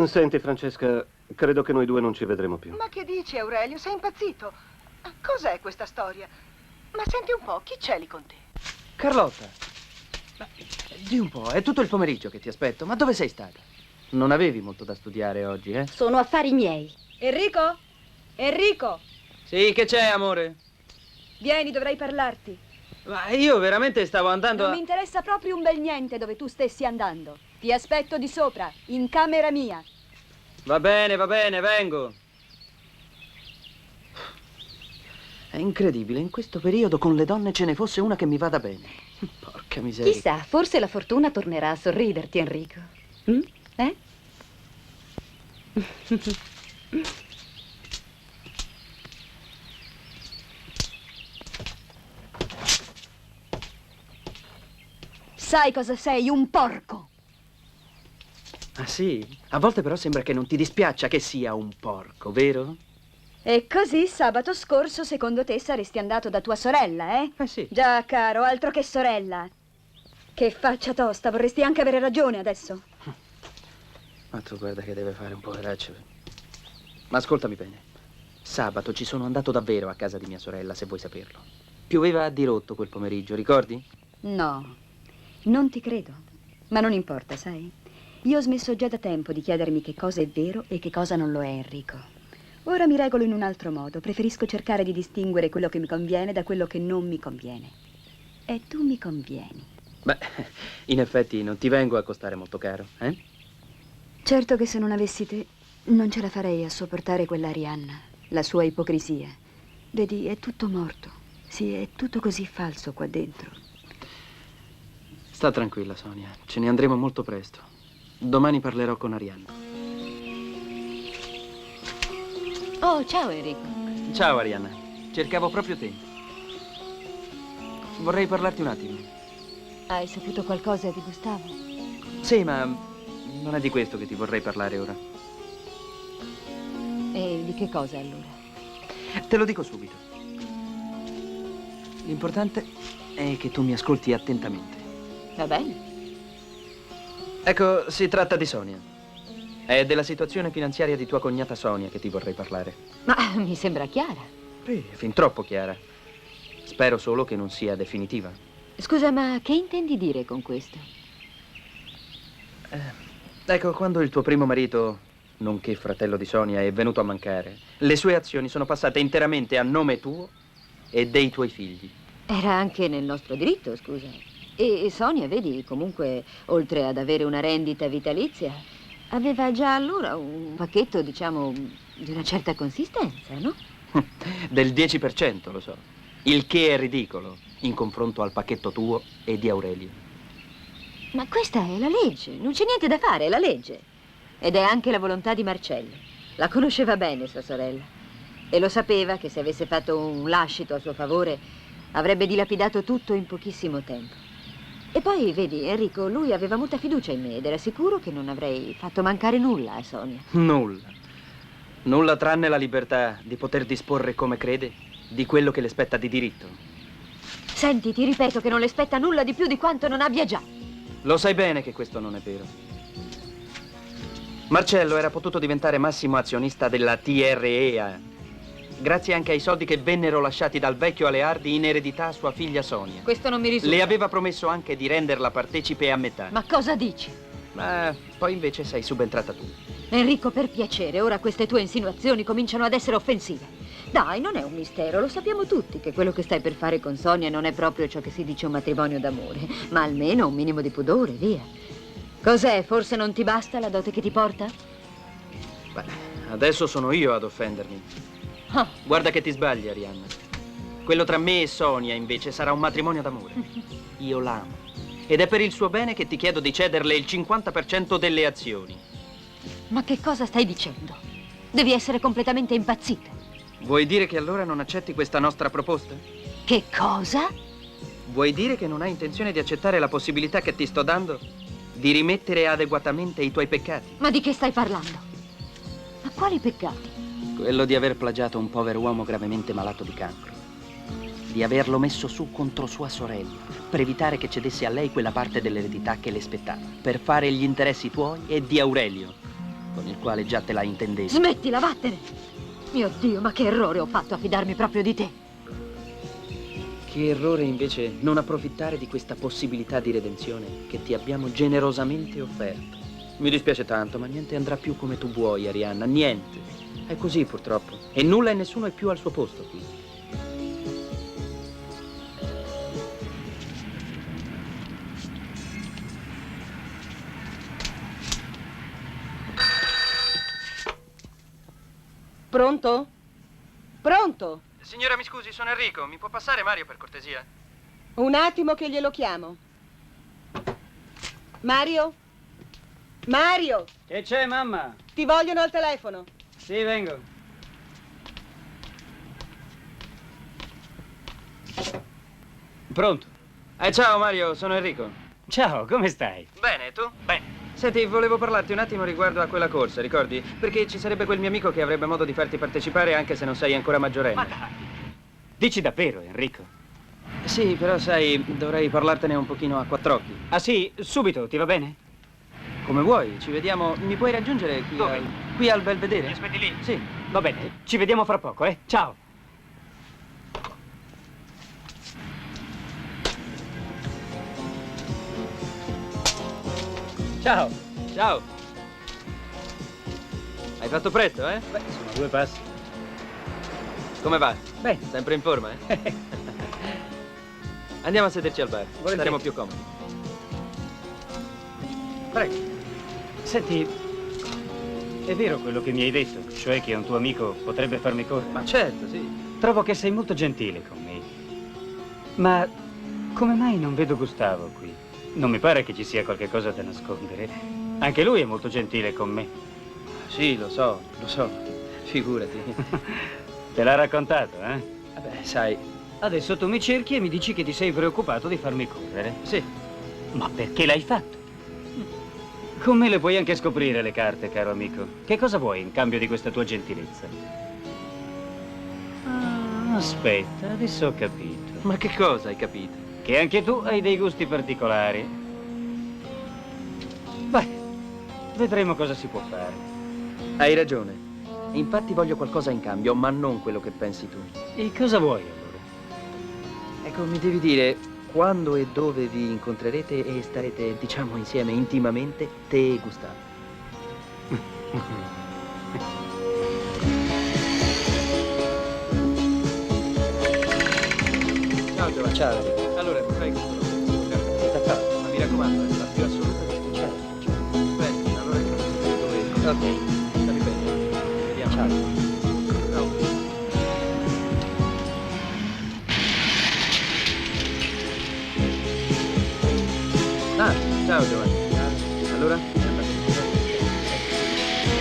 Senti, Francesca, credo che noi due non ci vedremo più. Ma che dici, Aurelio? Sei impazzito? Cos'è questa storia? Ma senti un po', chi c'è lì con te? Carlotta, ma di un po', è tutto il pomeriggio che ti aspetto. Ma dove sei stata? Non avevi molto da studiare oggi, eh? Sono affari miei. Enrico? Enrico! Sì, che c'è, amore? Vieni, dovrei parlarti. Ma io veramente stavo andando Non mi interessa proprio un bel niente dove tu stessi andando. Ti aspetto di sopra, in camera mia. Va bene, vengo. È incredibile, in questo periodo con le donne ce ne fosse una che mi vada bene. Porca miseria. Chissà, forse la fortuna tornerà a sorriderti, Enrico. Eh? Sai cosa sei? Un porco! Ah sì? A volte però sembra che non ti dispiaccia che sia un porco, vero? E così sabato scorso secondo te saresti andato da tua sorella, eh? Eh sì. Già, caro, altro che sorella. Che faccia tosta, vorresti anche avere ragione adesso. Ma tu guarda che deve fare un poveraccio. Ma ascoltami bene. Sabato ci sono andato davvero a casa di mia sorella, se vuoi saperlo. Pioveva a dirotto quel pomeriggio, ricordi? No, non ti credo. Ma non importa, sai? Io ho smesso già da tempo di chiedermi che cosa è vero e che cosa non lo è, Enrico. Ora mi regolo in un altro modo. Preferisco cercare di distinguere quello che mi conviene da quello che non mi conviene. E tu mi convieni. Beh, in effetti non ti vengo a costare molto caro, eh? Certo che se non avessi te, non ce la farei a sopportare quella Arianna, la sua ipocrisia. Vedi, è tutto morto. Sì, è tutto così falso qua dentro. Sta tranquilla, Sonia. Ce ne andremo molto presto. Domani parlerò con Arianna. Oh, ciao, Enrico. Ciao, Arianna. Cercavo proprio te. Vorrei parlarti un attimo. Hai saputo qualcosa di Gustavo? Sì, ma non è di questo che ti vorrei parlare ora. E di che cosa, allora? Te lo dico subito. L'importante è che tu mi ascolti attentamente. Va bene. Ecco, si tratta di Sonia. È della situazione finanziaria di tua cognata Sonia che ti vorrei parlare. Ma mi sembra chiara. Sì, fin troppo chiara. Spero solo che non sia definitiva. Scusa, ma che intendi dire con questo? Ecco, quando il tuo primo marito, nonché fratello di Sonia, è venuto a mancare, le sue azioni sono passate interamente a nome tuo e dei tuoi figli. Era anche nel nostro diritto, scusa. E Sonia, vedi, comunque, oltre ad avere una rendita vitalizia, aveva già allora un pacchetto, diciamo, di una certa consistenza, no? Del 10%, lo so. Il che è ridicolo in confronto al pacchetto tuo e di Aurelio. Ma questa è la legge, non c'è niente da fare, è la legge. Ed è anche la volontà di Marcello. La conosceva bene sua sorella. E lo sapeva che se avesse fatto un lascito a suo favore avrebbe dilapidato tutto in pochissimo tempo. E poi, vedi, Enrico, lui aveva molta fiducia in me ed era sicuro che non avrei fatto mancare nulla a Sonia. Nulla. Nulla tranne la libertà di poter disporre come crede di quello che le spetta di diritto. Senti, ti ripeto che non le spetta nulla di più di quanto non abbia già. Lo sai bene che questo non è vero. Marcello era potuto diventare massimo azionista della TREA, grazie anche ai soldi che vennero lasciati dal vecchio Aleardi in eredità a sua figlia Sonia. Questo non mi risulta. Le aveva promesso anche di renderla partecipe a metà. Ma cosa dici? Ma poi invece sei subentrata tu. Enrico, per piacere, ora queste tue insinuazioni cominciano ad essere offensive. Dai, non è un mistero, lo sappiamo tutti che quello che stai per fare con Sonia non è proprio ciò che si dice un matrimonio d'amore, ma almeno un minimo di pudore, via. Cos'è? Forse non ti basta la dote che ti porta? Beh, adesso sono io ad offendermi. Ah. Guarda che ti sbagli, Arianna. Quello tra me e Sonia, invece, sarà un matrimonio d'amore. Io l'amo. Ed è per il suo bene che ti chiedo di cederle il 50% delle azioni. Ma che cosa stai dicendo? Devi essere completamente impazzito. Vuoi dire che allora non accetti questa nostra proposta? Che cosa? Vuoi dire che non hai intenzione di accettare la possibilità che ti sto dando di rimettere adeguatamente i tuoi peccati? Ma di che stai parlando? Ma quali peccati? Quello di aver plagiato un povero uomo gravemente malato di cancro. Di averlo messo su contro sua sorella, per evitare che cedesse a lei quella parte dell'eredità che le spettava, per fare gli interessi tuoi e di Aurelio, con il quale già te la intendevi. Smettila, vattene! Mio Dio, ma che errore ho fatto a fidarmi proprio di te. Che errore invece non approfittare di questa possibilità di redenzione che ti abbiamo generosamente offerto. Mi dispiace tanto, ma niente andrà più come tu vuoi, Arianna, niente. È così purtroppo. E nulla e nessuno è più al suo posto qui. Pronto? Pronto? Signora, mi scusi, sono Enrico. Mi può passare Mario per cortesia? Un attimo che glielo chiamo. Mario? Mario! Che c'è, mamma? Ti vogliono al telefono. Sì, vengo. Pronto? Ciao Mario, sono Enrico. Ciao, come stai? Bene, e tu? Bene. Senti, volevo parlarti un attimo riguardo a quella corsa, ricordi? Perché ci sarebbe quel mio amico che avrebbe modo di farti partecipare anche se non sei ancora maggiorenne. Ma dai. Dici davvero, Enrico? Sì, però sai, dovrei parlartene un pochino a quattro occhi. Ah sì, subito, ti va bene? Come vuoi, ci vediamo. Mi puoi raggiungere qui, Dove? Qui al Belvedere? Mi aspetti lì? Sì. Va bene, ci vediamo fra poco, eh? Ciao. Ciao. Ciao. Hai fatto presto, eh? Beh, sono 2 passi. Come va? Bene. Sempre in forma, eh? Andiamo a sederci al bar. Volentieri. Staremo più comodi. Prego. Senti, è vero quello che mi hai detto, cioè che un tuo amico potrebbe farmi correre? Ma certo, sì. Trovo che sei molto gentile con me. Ma come mai non vedo Gustavo qui? Non mi pare che ci sia qualche cosa da nascondere. Anche lui è molto gentile con me. Sì, lo so. Figurati. Te l'ha raccontato, eh? Vabbè, sai. Adesso tu mi cerchi e mi dici che ti sei preoccupato di farmi correre. Sì. Ma perché l'hai fatto? Con me le puoi anche scoprire le carte, caro amico. Che cosa vuoi in cambio di questa tua gentilezza? Ah, aspetta, adesso ho capito. Ma che cosa hai capito? Che anche tu hai dei gusti particolari. Beh, vedremo cosa si può fare. Hai ragione. Infatti voglio qualcosa in cambio, ma non quello che pensi tu. E cosa vuoi allora? Ecco, mi devi dire quando e dove vi incontrerete e starete, diciamo, insieme intimamente, te e Gustavo. Ciao Giovanni. Ciao, Enrico. Allora, prego. Ma mi raccomando, è la più assoluta discrezione. Bene, allora è così. Ok. Stammi bene. Ci vediamo. Ciao. Ciao. Ah, ciao Giovanni. Allora? È andato tutto bene?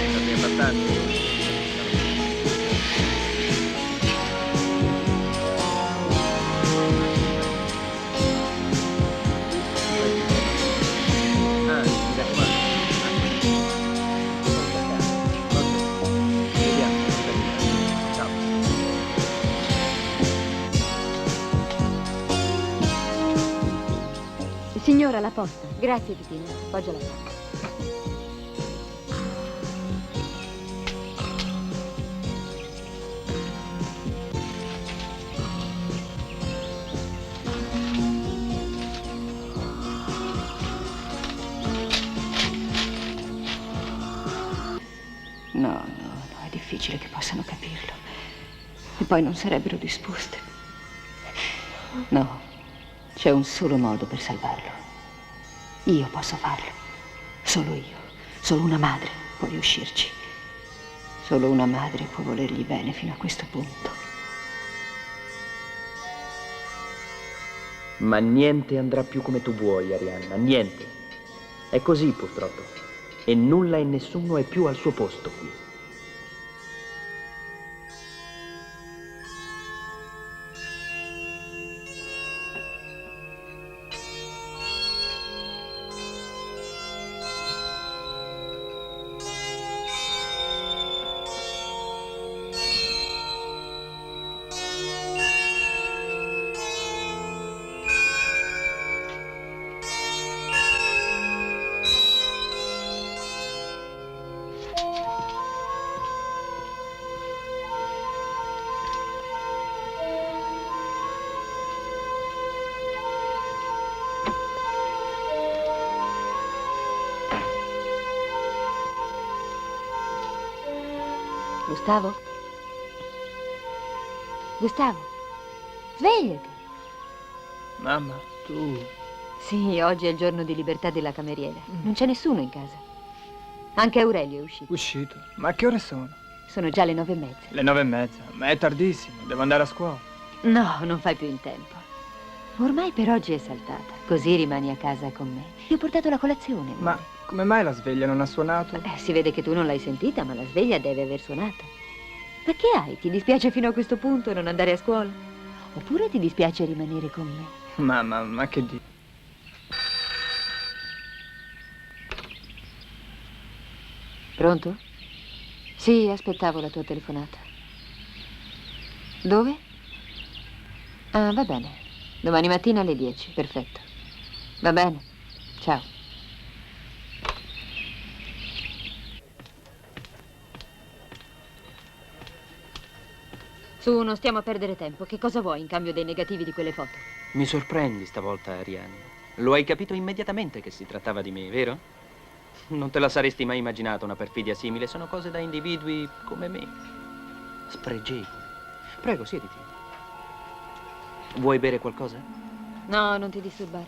State abbastanza? Ah, mi raccomando. Ok. Ci vediamo. Ciao. Signora, la alla posta. Grazie, Titina. Appoggia la porta. No, è difficile che possano capirlo. E poi non sarebbero disposte. No, c'è un solo modo per salvarlo. Io posso farlo. Solo io. Solo una madre può riuscirci. Solo una madre può volergli bene fino a questo punto. Ma niente andrà più come tu vuoi, Arianna, niente. È così, purtroppo. E nulla e nessuno è più al suo posto qui. Gustavo? Gustavo, svegliati. Mamma, tu... Sì, oggi è il giorno di libertà della cameriera. Non c'è nessuno in casa. Anche Aurelio è uscito. Uscito? Ma che ore sono? Sono già le 9:30. Le 9:30. Ma è tardissimo, devo andare a scuola. No, non fai più in tempo. Ormai per oggi è saltata. Così rimani a casa con me. Ti ho portato la colazione. Ma come mai la sveglia non ha suonato? Si vede che tu non l'hai sentita, ma la sveglia deve aver suonato. Ma che hai? Ti dispiace fino a questo punto non andare a scuola? Oppure ti dispiace rimanere con me? Mamma, ma che dici? Pronto? Sì, aspettavo la tua telefonata. Dove? Ah, va bene. Domani mattina alle 10, perfetto. Va bene. Ciao. Su, non stiamo a perdere tempo. Che cosa vuoi in cambio dei negativi di quelle foto? Mi sorprendi stavolta, Arianna. Lo hai capito immediatamente che si trattava di me, vero? Non te la saresti mai immaginata una perfidia simile. Sono cose da individui come me. Spregevoli. Prego, siediti. Vuoi bere qualcosa? No, non ti disturbare.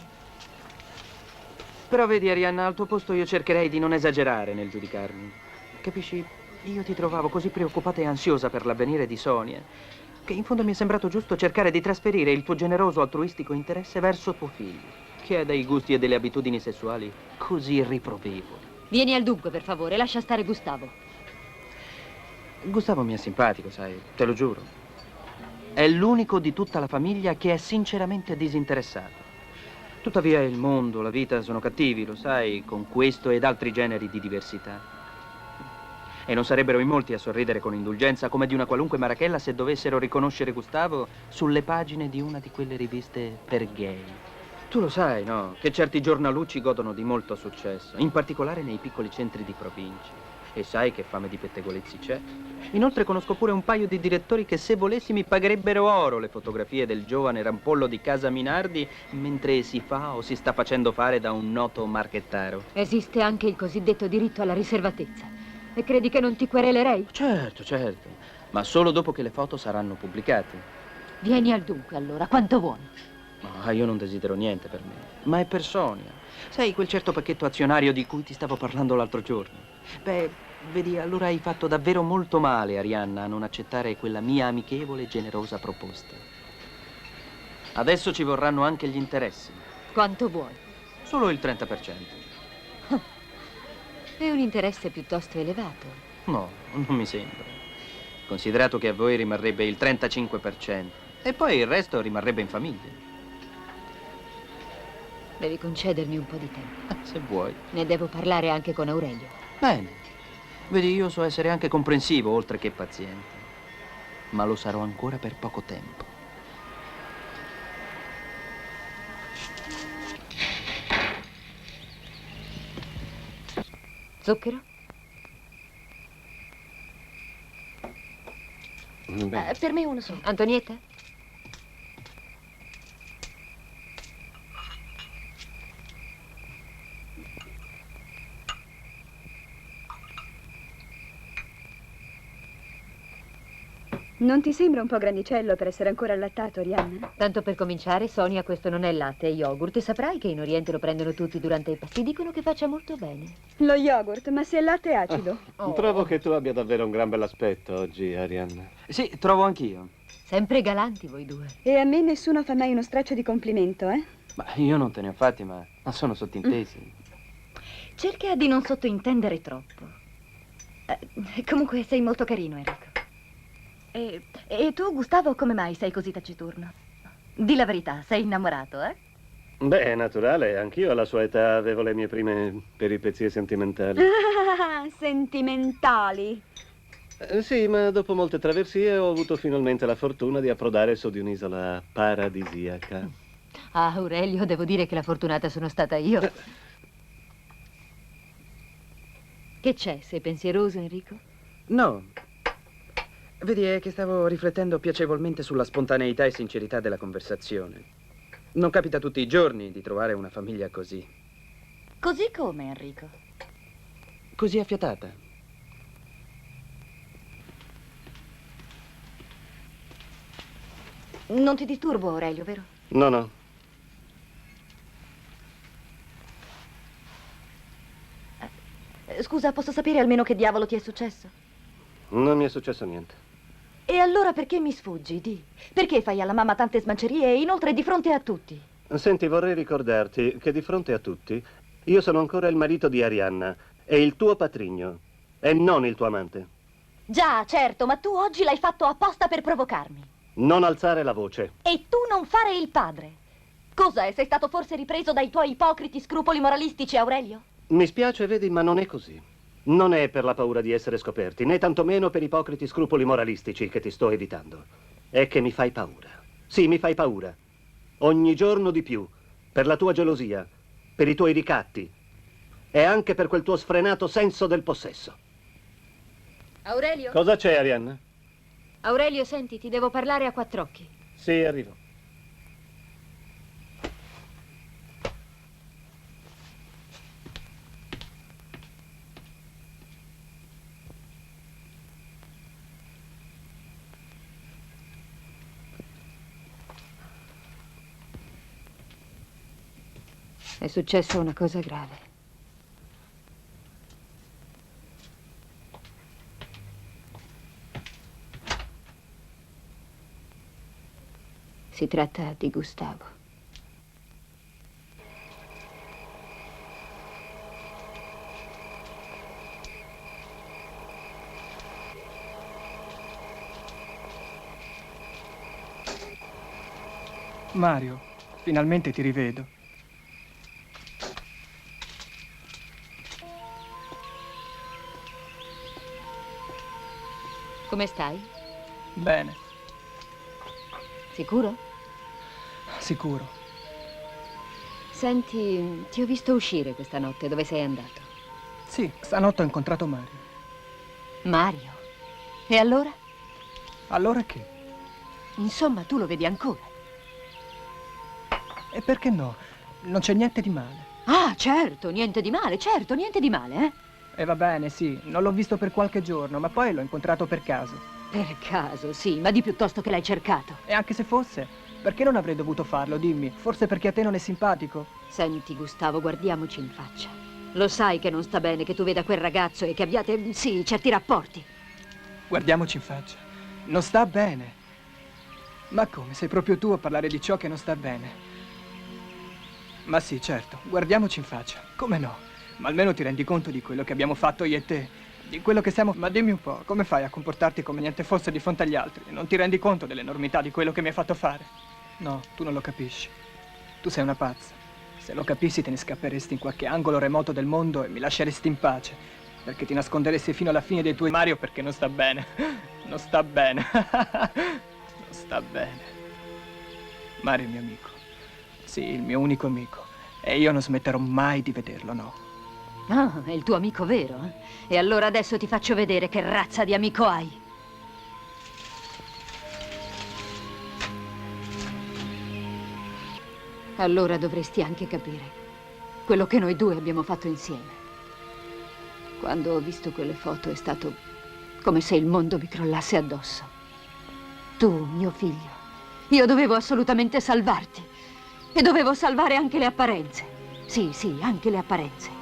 Però vedi, Arianna, al tuo posto io cercherei di non esagerare nel giudicarmi. Capisci? Io ti trovavo così preoccupata e ansiosa per l'avvenire di Sonia, che in fondo mi è sembrato giusto cercare di trasferire il tuo generoso altruistico interesse verso tuo figlio, che ha dei gusti e delle abitudini sessuali così riprovevoli. Vieni al dunque, per favore, lascia stare Gustavo. Gustavo mi è simpatico, sai, te lo giuro. È l'unico di tutta la famiglia che è sinceramente disinteressato. Tuttavia il mondo, la vita sono cattivi, lo sai, con questo ed altri generi di diversità. E non sarebbero in molti a sorridere con indulgenza come di una qualunque marachella se dovessero riconoscere Gustavo sulle pagine di una di quelle riviste per gay. Tu lo sai, no? Che certi giornalucci godono di molto successo, in particolare nei piccoli centri di provincia. E sai che fame di pettegolezzi c'è. Inoltre conosco pure un paio di direttori che se volessi mi pagherebbero oro le fotografie del giovane rampollo di casa Minardi mentre si fa o si sta facendo fare da un noto marchettaro. Esiste anche il cosiddetto diritto alla riservatezza. E credi che non ti querelerei? Certo, certo. Ma solo dopo che le foto saranno pubblicate. Vieni al dunque, allora, quanto vuoi? Ma io non desidero niente per me, ma è per Sonia. Sai, quel certo pacchetto azionario di cui ti stavo parlando l'altro giorno? Beh, vedi, allora hai fatto davvero molto male, Arianna, a non accettare quella mia amichevole e generosa proposta. Adesso ci vorranno anche gli interessi. Quanto vuoi? Solo il 30%. È un interesse piuttosto elevato. No, non mi sembra. Considerato che a voi rimarrebbe il 35%. E poi il resto rimarrebbe in famiglia. Devi concedermi un po' di tempo. Se vuoi. Ne devo parlare anche con Aurelio. Bene. Vedi, io so essere anche comprensivo, oltre che paziente. Ma lo sarò ancora per poco tempo. Zucchero? Per me uno solo. Antonietta? Non ti sembra un po' grandicello per essere ancora allattato, Arianna? Tanto per cominciare, Sonia, questo non è latte, è yogurt. E saprai che in Oriente lo prendono tutti durante i pasti. Dicono che faccia molto bene. Lo yogurt, ma se il latte è acido. Trovo che tu abbia davvero un gran bell'aspetto oggi, Arianna. Sì, trovo anch'io. Sempre galanti voi due. E a me nessuno fa mai uno straccio di complimento, eh? Ma io non te ne ho fatti, ma sono sottintesi. Cerca di non sottointendere troppo. Comunque sei molto carino, Enrico. E tu, Gustavo, come mai sei così taciturno? Di la verità, sei innamorato, eh? Beh, è naturale, anch'io alla sua età avevo le mie prime peripezie sentimentali. Ah, sentimentali. Sì, ma dopo molte traversie ho avuto finalmente la fortuna di approdare su di un'isola paradisiaca. Ah, Aurelio, devo dire che la fortunata sono stata io. Che c'è? Sei pensieroso, Enrico? No. Vedi, è che stavo riflettendo piacevolmente sulla spontaneità e sincerità della conversazione. Non capita tutti i giorni di trovare una famiglia così. Così come, Enrico? Così affiatata. Non ti disturbo, Aurelio, vero? No, no. Scusa, posso sapere almeno che diavolo ti è successo? Non mi è successo niente. E allora perché mi sfuggi, di? Perché fai alla mamma tante smancerie e inoltre di fronte a tutti? Senti, vorrei ricordarti che di fronte a tutti io sono ancora il marito di Arianna e il tuo patrigno, e non il tuo amante. Già, certo, ma tu oggi l'hai fatto apposta per provocarmi. Non alzare la voce. E tu non fare il padre. Cos'è? Sei stato forse ripreso dai tuoi ipocriti scrupoli moralistici, Aurelio? Mi spiace, vedi, ma non è così. Non è per la paura di essere scoperti, né tantomeno per ipocriti scrupoli moralistici che ti sto evitando. È che mi fai paura. Sì, mi fai paura. Ogni giorno di più. Per la tua gelosia, per i tuoi ricatti e anche per quel tuo sfrenato senso del possesso. Aurelio? Cosa c'è, Arianna? Aurelio, senti, ti devo parlare a quattro occhi. Sì, arrivo. È successa una cosa grave. Si tratta di Gustavo. Mario, finalmente ti rivedo. Come stai? Bene, Sicuro? sicuro. Senti, ti ho visto uscire questa notte. Dove sei andato? Sì, stanotte ho incontrato Mario. Mario. E allora? Allora che? Insomma, tu lo vedi ancora. E perché no? Non c'è niente di male. Ah, certo, niente di male, certo, niente di male, eh? E va bene, sì, non l'ho visto per qualche giorno, ma poi l'ho incontrato per caso. Per caso, sì, ma di piuttosto che l'hai cercato. E anche se fosse, perché non avrei dovuto farlo, dimmi? Forse perché a te non è simpatico? Senti, Gustavo, guardiamoci in faccia. Lo sai che non sta bene che tu veda quel ragazzo e che abbiate, sì, certi rapporti. Guardiamoci in faccia. Non sta bene. Ma come? Sei proprio tu a parlare di ciò che non sta bene? Ma sì, certo, guardiamoci in faccia. Come no? Ma almeno ti rendi conto di quello che abbiamo fatto io e te? Di quello che siamo... Ma dimmi un po', come fai a comportarti come niente fosse di fronte agli altri? Non ti rendi conto dell'enormità di quello che mi hai fatto fare? No, tu non lo capisci. Tu sei una pazza. Se lo capissi te ne scapperesti in qualche angolo remoto del mondo e mi lasceresti in pace. Perché ti nasconderesti fino alla fine dei tuoi... Mario, perché non sta bene. Non sta bene. Non sta bene. Mario è il mio amico. Sì, il mio unico amico. E io non smetterò mai di vederlo, no. Ah, è il tuo amico vero, eh? E allora adesso ti faccio vedere che razza di amico hai. Allora dovresti anche capire quello che noi due abbiamo fatto insieme. Quando ho visto quelle foto è stato come se il mondo mi crollasse addosso. Tu, mio figlio, io dovevo assolutamente salvarti. E dovevo salvare anche le apparenze. Sì, anche le apparenze.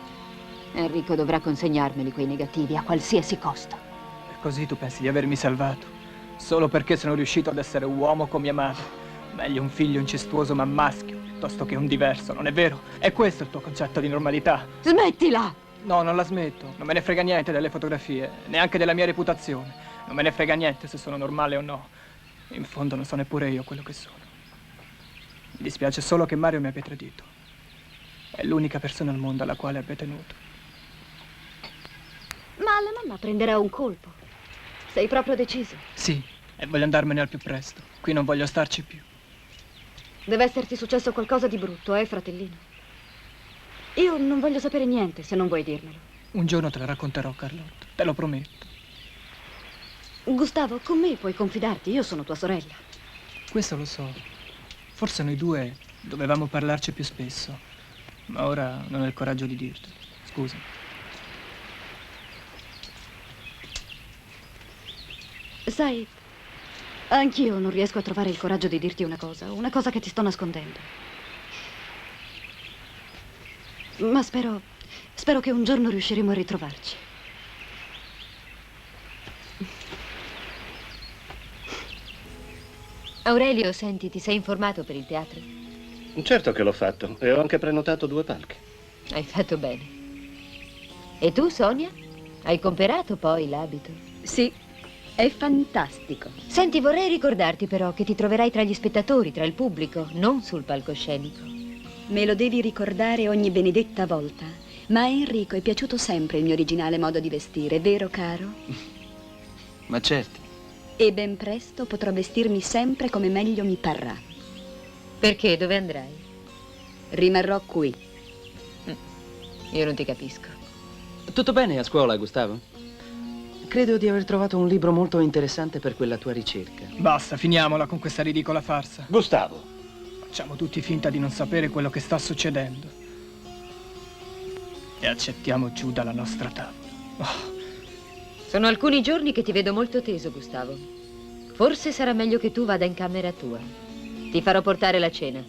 Enrico dovrà consegnarmeli quei negativi a qualsiasi costo. E così tu pensi di avermi salvato? Solo perché sono riuscito ad essere uomo con mia madre. Meglio un figlio incestuoso ma maschio, piuttosto che un diverso, non è vero? È questo il tuo concetto di normalità? Smettila! No, non la smetto. Non me ne frega niente delle fotografie, neanche della mia reputazione. Non me ne frega niente se sono normale o no. In fondo non so neppure io quello che sono. Mi dispiace solo che Mario mi abbia tradito. È l'unica persona al mondo alla quale abbia tenuto. Ma la mamma prenderà un colpo. Sei proprio deciso? Sì, e voglio andarmene al più presto. Qui non voglio starci più. Deve esserti successo qualcosa di brutto, fratellino? Io non voglio sapere niente se non vuoi dirmelo. Un giorno te la racconterò, Carlotta. Te lo prometto. Gustavo, con me puoi confidarti, io sono tua sorella. Questo lo so. Forse noi due dovevamo parlarci più spesso. Ma ora non ho il coraggio di dirtelo. Scusa. Sai, anch'io non riesco a trovare il coraggio di dirti una cosa che ti sto nascondendo. Ma spero che un giorno riusciremo a ritrovarci. Aurelio, senti, ti sei informato per il teatro? Certo che l'ho fatto e ho anche prenotato 2 palchi. Hai fatto bene. E tu, Sonia? Hai comperato poi l'abito? Sì, è fantastico. Senti, vorrei ricordarti però che ti troverai tra gli spettatori, tra il pubblico, non sul palcoscenico. Me lo devi ricordare ogni benedetta volta. Ma a Enrico è piaciuto sempre il mio originale modo di vestire, vero caro? Ma certo. E ben presto potrò vestirmi sempre come meglio mi parrà. Perché? Dove andrai? Rimarrò qui. Io non ti capisco. Tutto bene a scuola, Gustavo? Credo di aver trovato un libro molto interessante per quella tua ricerca. Basta, finiamola con questa ridicola farsa. Gustavo. Facciamo tutti finta di non sapere quello che sta succedendo. E accettiamo giù dalla nostra tavola. Oh. Sono alcuni giorni che ti vedo molto teso, Gustavo. Forse sarà meglio che tu vada in camera tua. Ti farò portare la cena.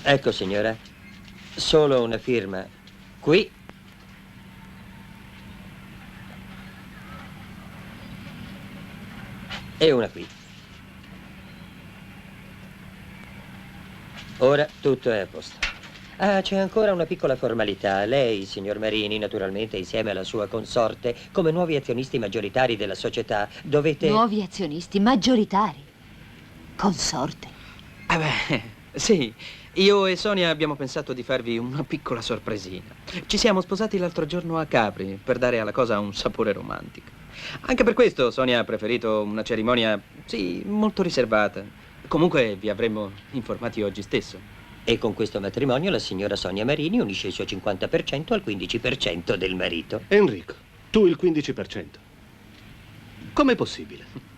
Ecco, signora. Solo una firma. Qui. E una qui. Ora tutto è a posto. Ah, c'è ancora una piccola formalità. Lei, signor Marini, naturalmente insieme alla sua consorte, come nuovi azionisti maggioritari della società, dovete... Nuovi azionisti maggioritari? Consorte? Sì. Io e Sonia abbiamo pensato di farvi una piccola sorpresina. Ci siamo sposati l'altro giorno a Capri per dare alla cosa un sapore romantico. Anche per questo Sonia ha preferito una cerimonia, sì, molto riservata. Comunque vi avremmo informati oggi stesso. E con questo matrimonio la signora Sonia Marini unisce il suo 50% al 15% del marito. Enrico, tu il 15%. Com'è possibile?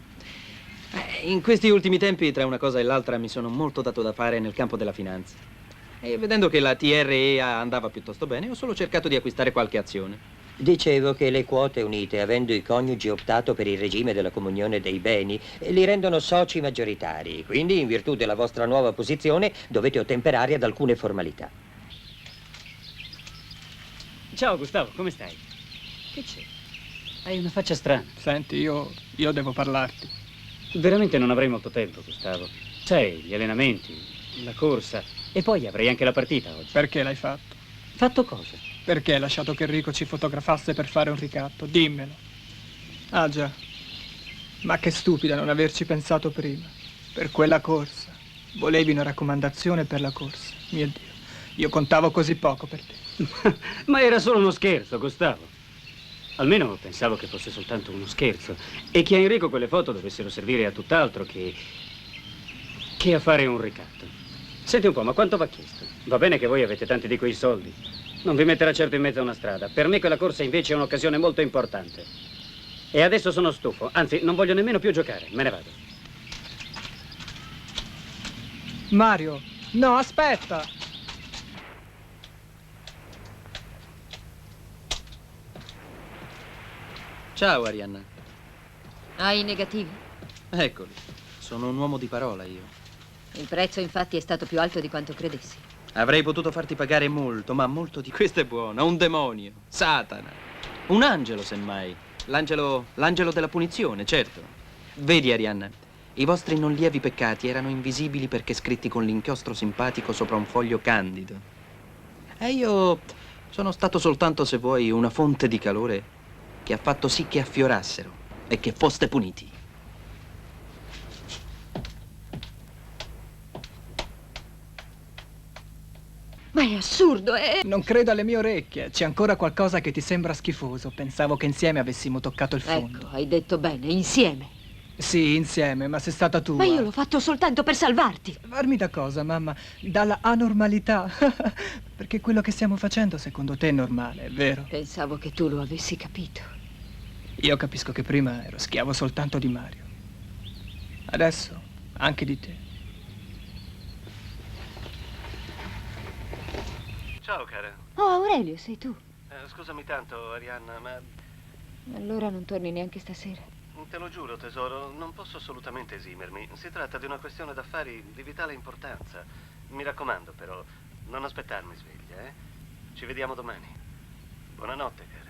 In questi ultimi tempi, tra una cosa e l'altra, mi sono molto dato da fare nel campo della finanza. E vedendo che la TREA andava piuttosto bene, ho solo cercato di acquistare qualche azione. Dicevo che le quote unite, avendo i coniugi optato per il regime della comunione dei beni, li rendono soci maggioritari. Quindi, in virtù della vostra nuova posizione, dovete ottemperare ad alcune formalità. Ciao, Gustavo, come stai? Che c'è? Hai una faccia strana. Senti, io devo parlarti. Veramente non avrei molto tempo, Gustavo. Sai, gli allenamenti, la corsa. E poi avrei anche la partita oggi. Perché l'hai fatto? Fatto cosa? Perché hai lasciato che Enrico ci fotografasse per fare un ricatto? Dimmelo. Ah già. Ma che stupida non averci pensato prima. Per quella corsa. Volevi una raccomandazione per la corsa. Mio Dio. Io contavo così poco per te. Ma era solo uno scherzo, Gustavo. Almeno pensavo che fosse soltanto uno scherzo e che a Enrico quelle foto dovessero servire a tutt'altro che a fare un ricatto. Senti un po', ma quanto va chiesto? Va bene che voi avete tanti di quei soldi. Non vi metterà certo in mezzo a una strada. Per me quella corsa invece è un'occasione molto importante. E adesso sono stufo. Anzi, non voglio nemmeno più giocare. Me ne vado. Mario, no, aspetta! Ciao, Arianna. Hai i negativi? Eccoli. Sono un uomo di parola, io. Il prezzo infatti è stato più alto di quanto credessi. Avrei potuto farti pagare molto, ma molto di... Questo è buono, un demonio, Satana. Un angelo, semmai. L'angelo della punizione, certo. Vedi, Arianna, i vostri non lievi peccati erano invisibili perché scritti con l'inchiostro simpatico sopra un foglio candido. E io sono stato soltanto, se vuoi, una fonte di calore che ha fatto sì che affiorassero e che foste puniti. Ma è assurdo, è... Non credo alle mie orecchie. C'è ancora qualcosa che ti sembra schifoso. Pensavo che insieme avessimo toccato il fondo. Ecco, hai detto bene, insieme. Sì, insieme, ma sei stata tu. Ma io l'ho fatto soltanto per salvarti. Farmi da cosa, mamma? Dalla anormalità. Perché quello che stiamo facendo secondo te è normale, è vero? Pensavo che tu lo avessi capito. Io capisco che prima ero schiavo soltanto di Mario. Adesso anche di te. Ciao, cara. Oh, Aurelio, sei tu. Scusami tanto, Arianna, ma Allora non torni neanche stasera. te lo giuro, tesoro, non posso assolutamente esimermi. Si tratta di una questione d'affari di vitale importanza. Mi raccomando, però, non aspettarmi sveglia, eh? Ci vediamo domani. Buonanotte, cara.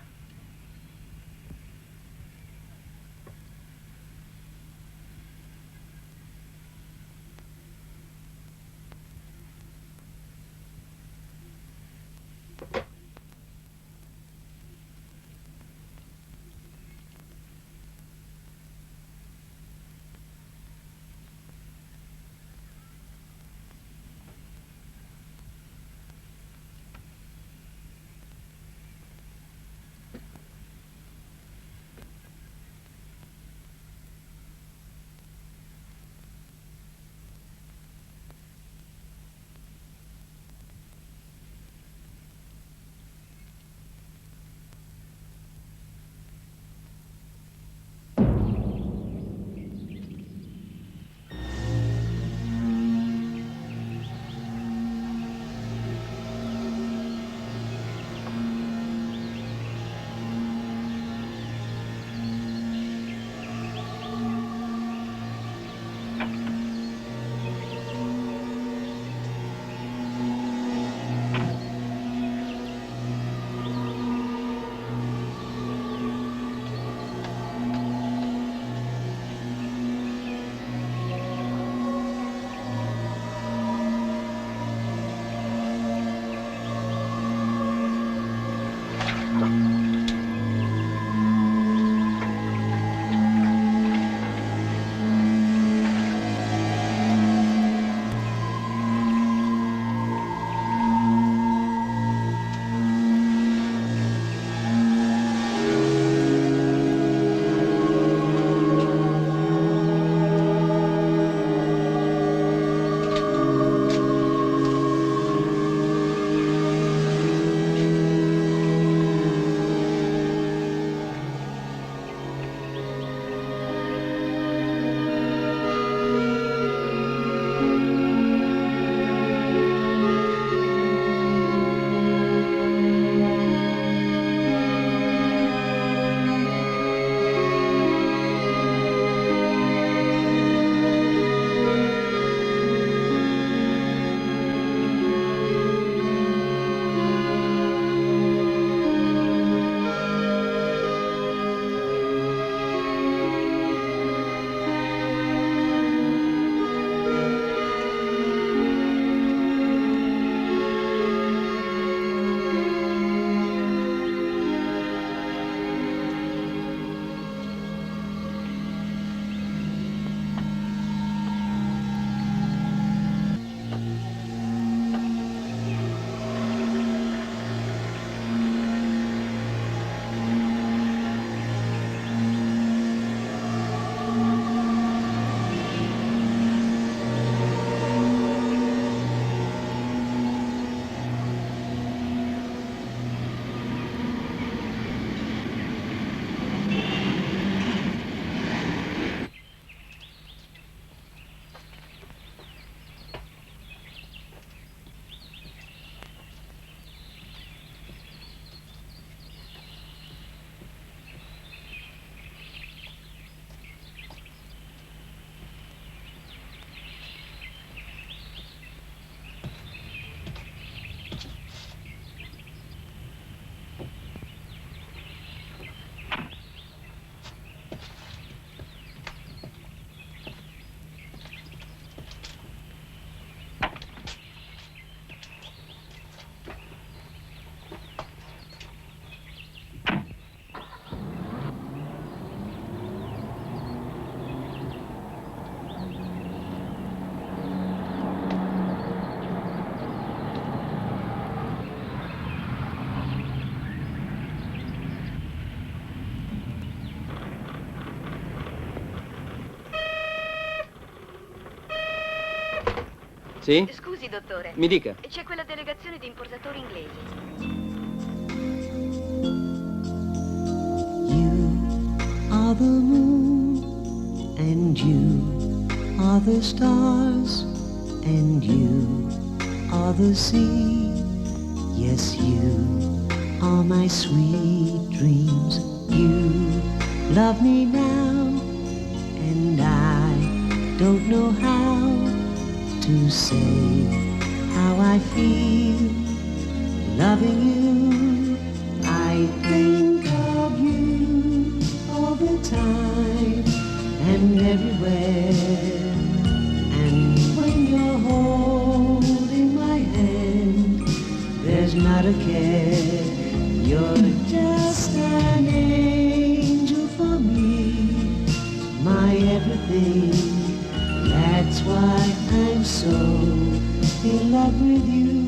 Sì? Scusi, dottore. Mi dica. C'è quella delegazione di importatori inglesi. You are the moon and you are the stars and you are the sea. Yes, you are my sweet dreams. You love me now and I don't know how to say how I feel loving you. I think of you all the time and everywhere. And when you're holding my hand, there's not a care. You're just an angel for me, my everything. That's why I'm so in love with you.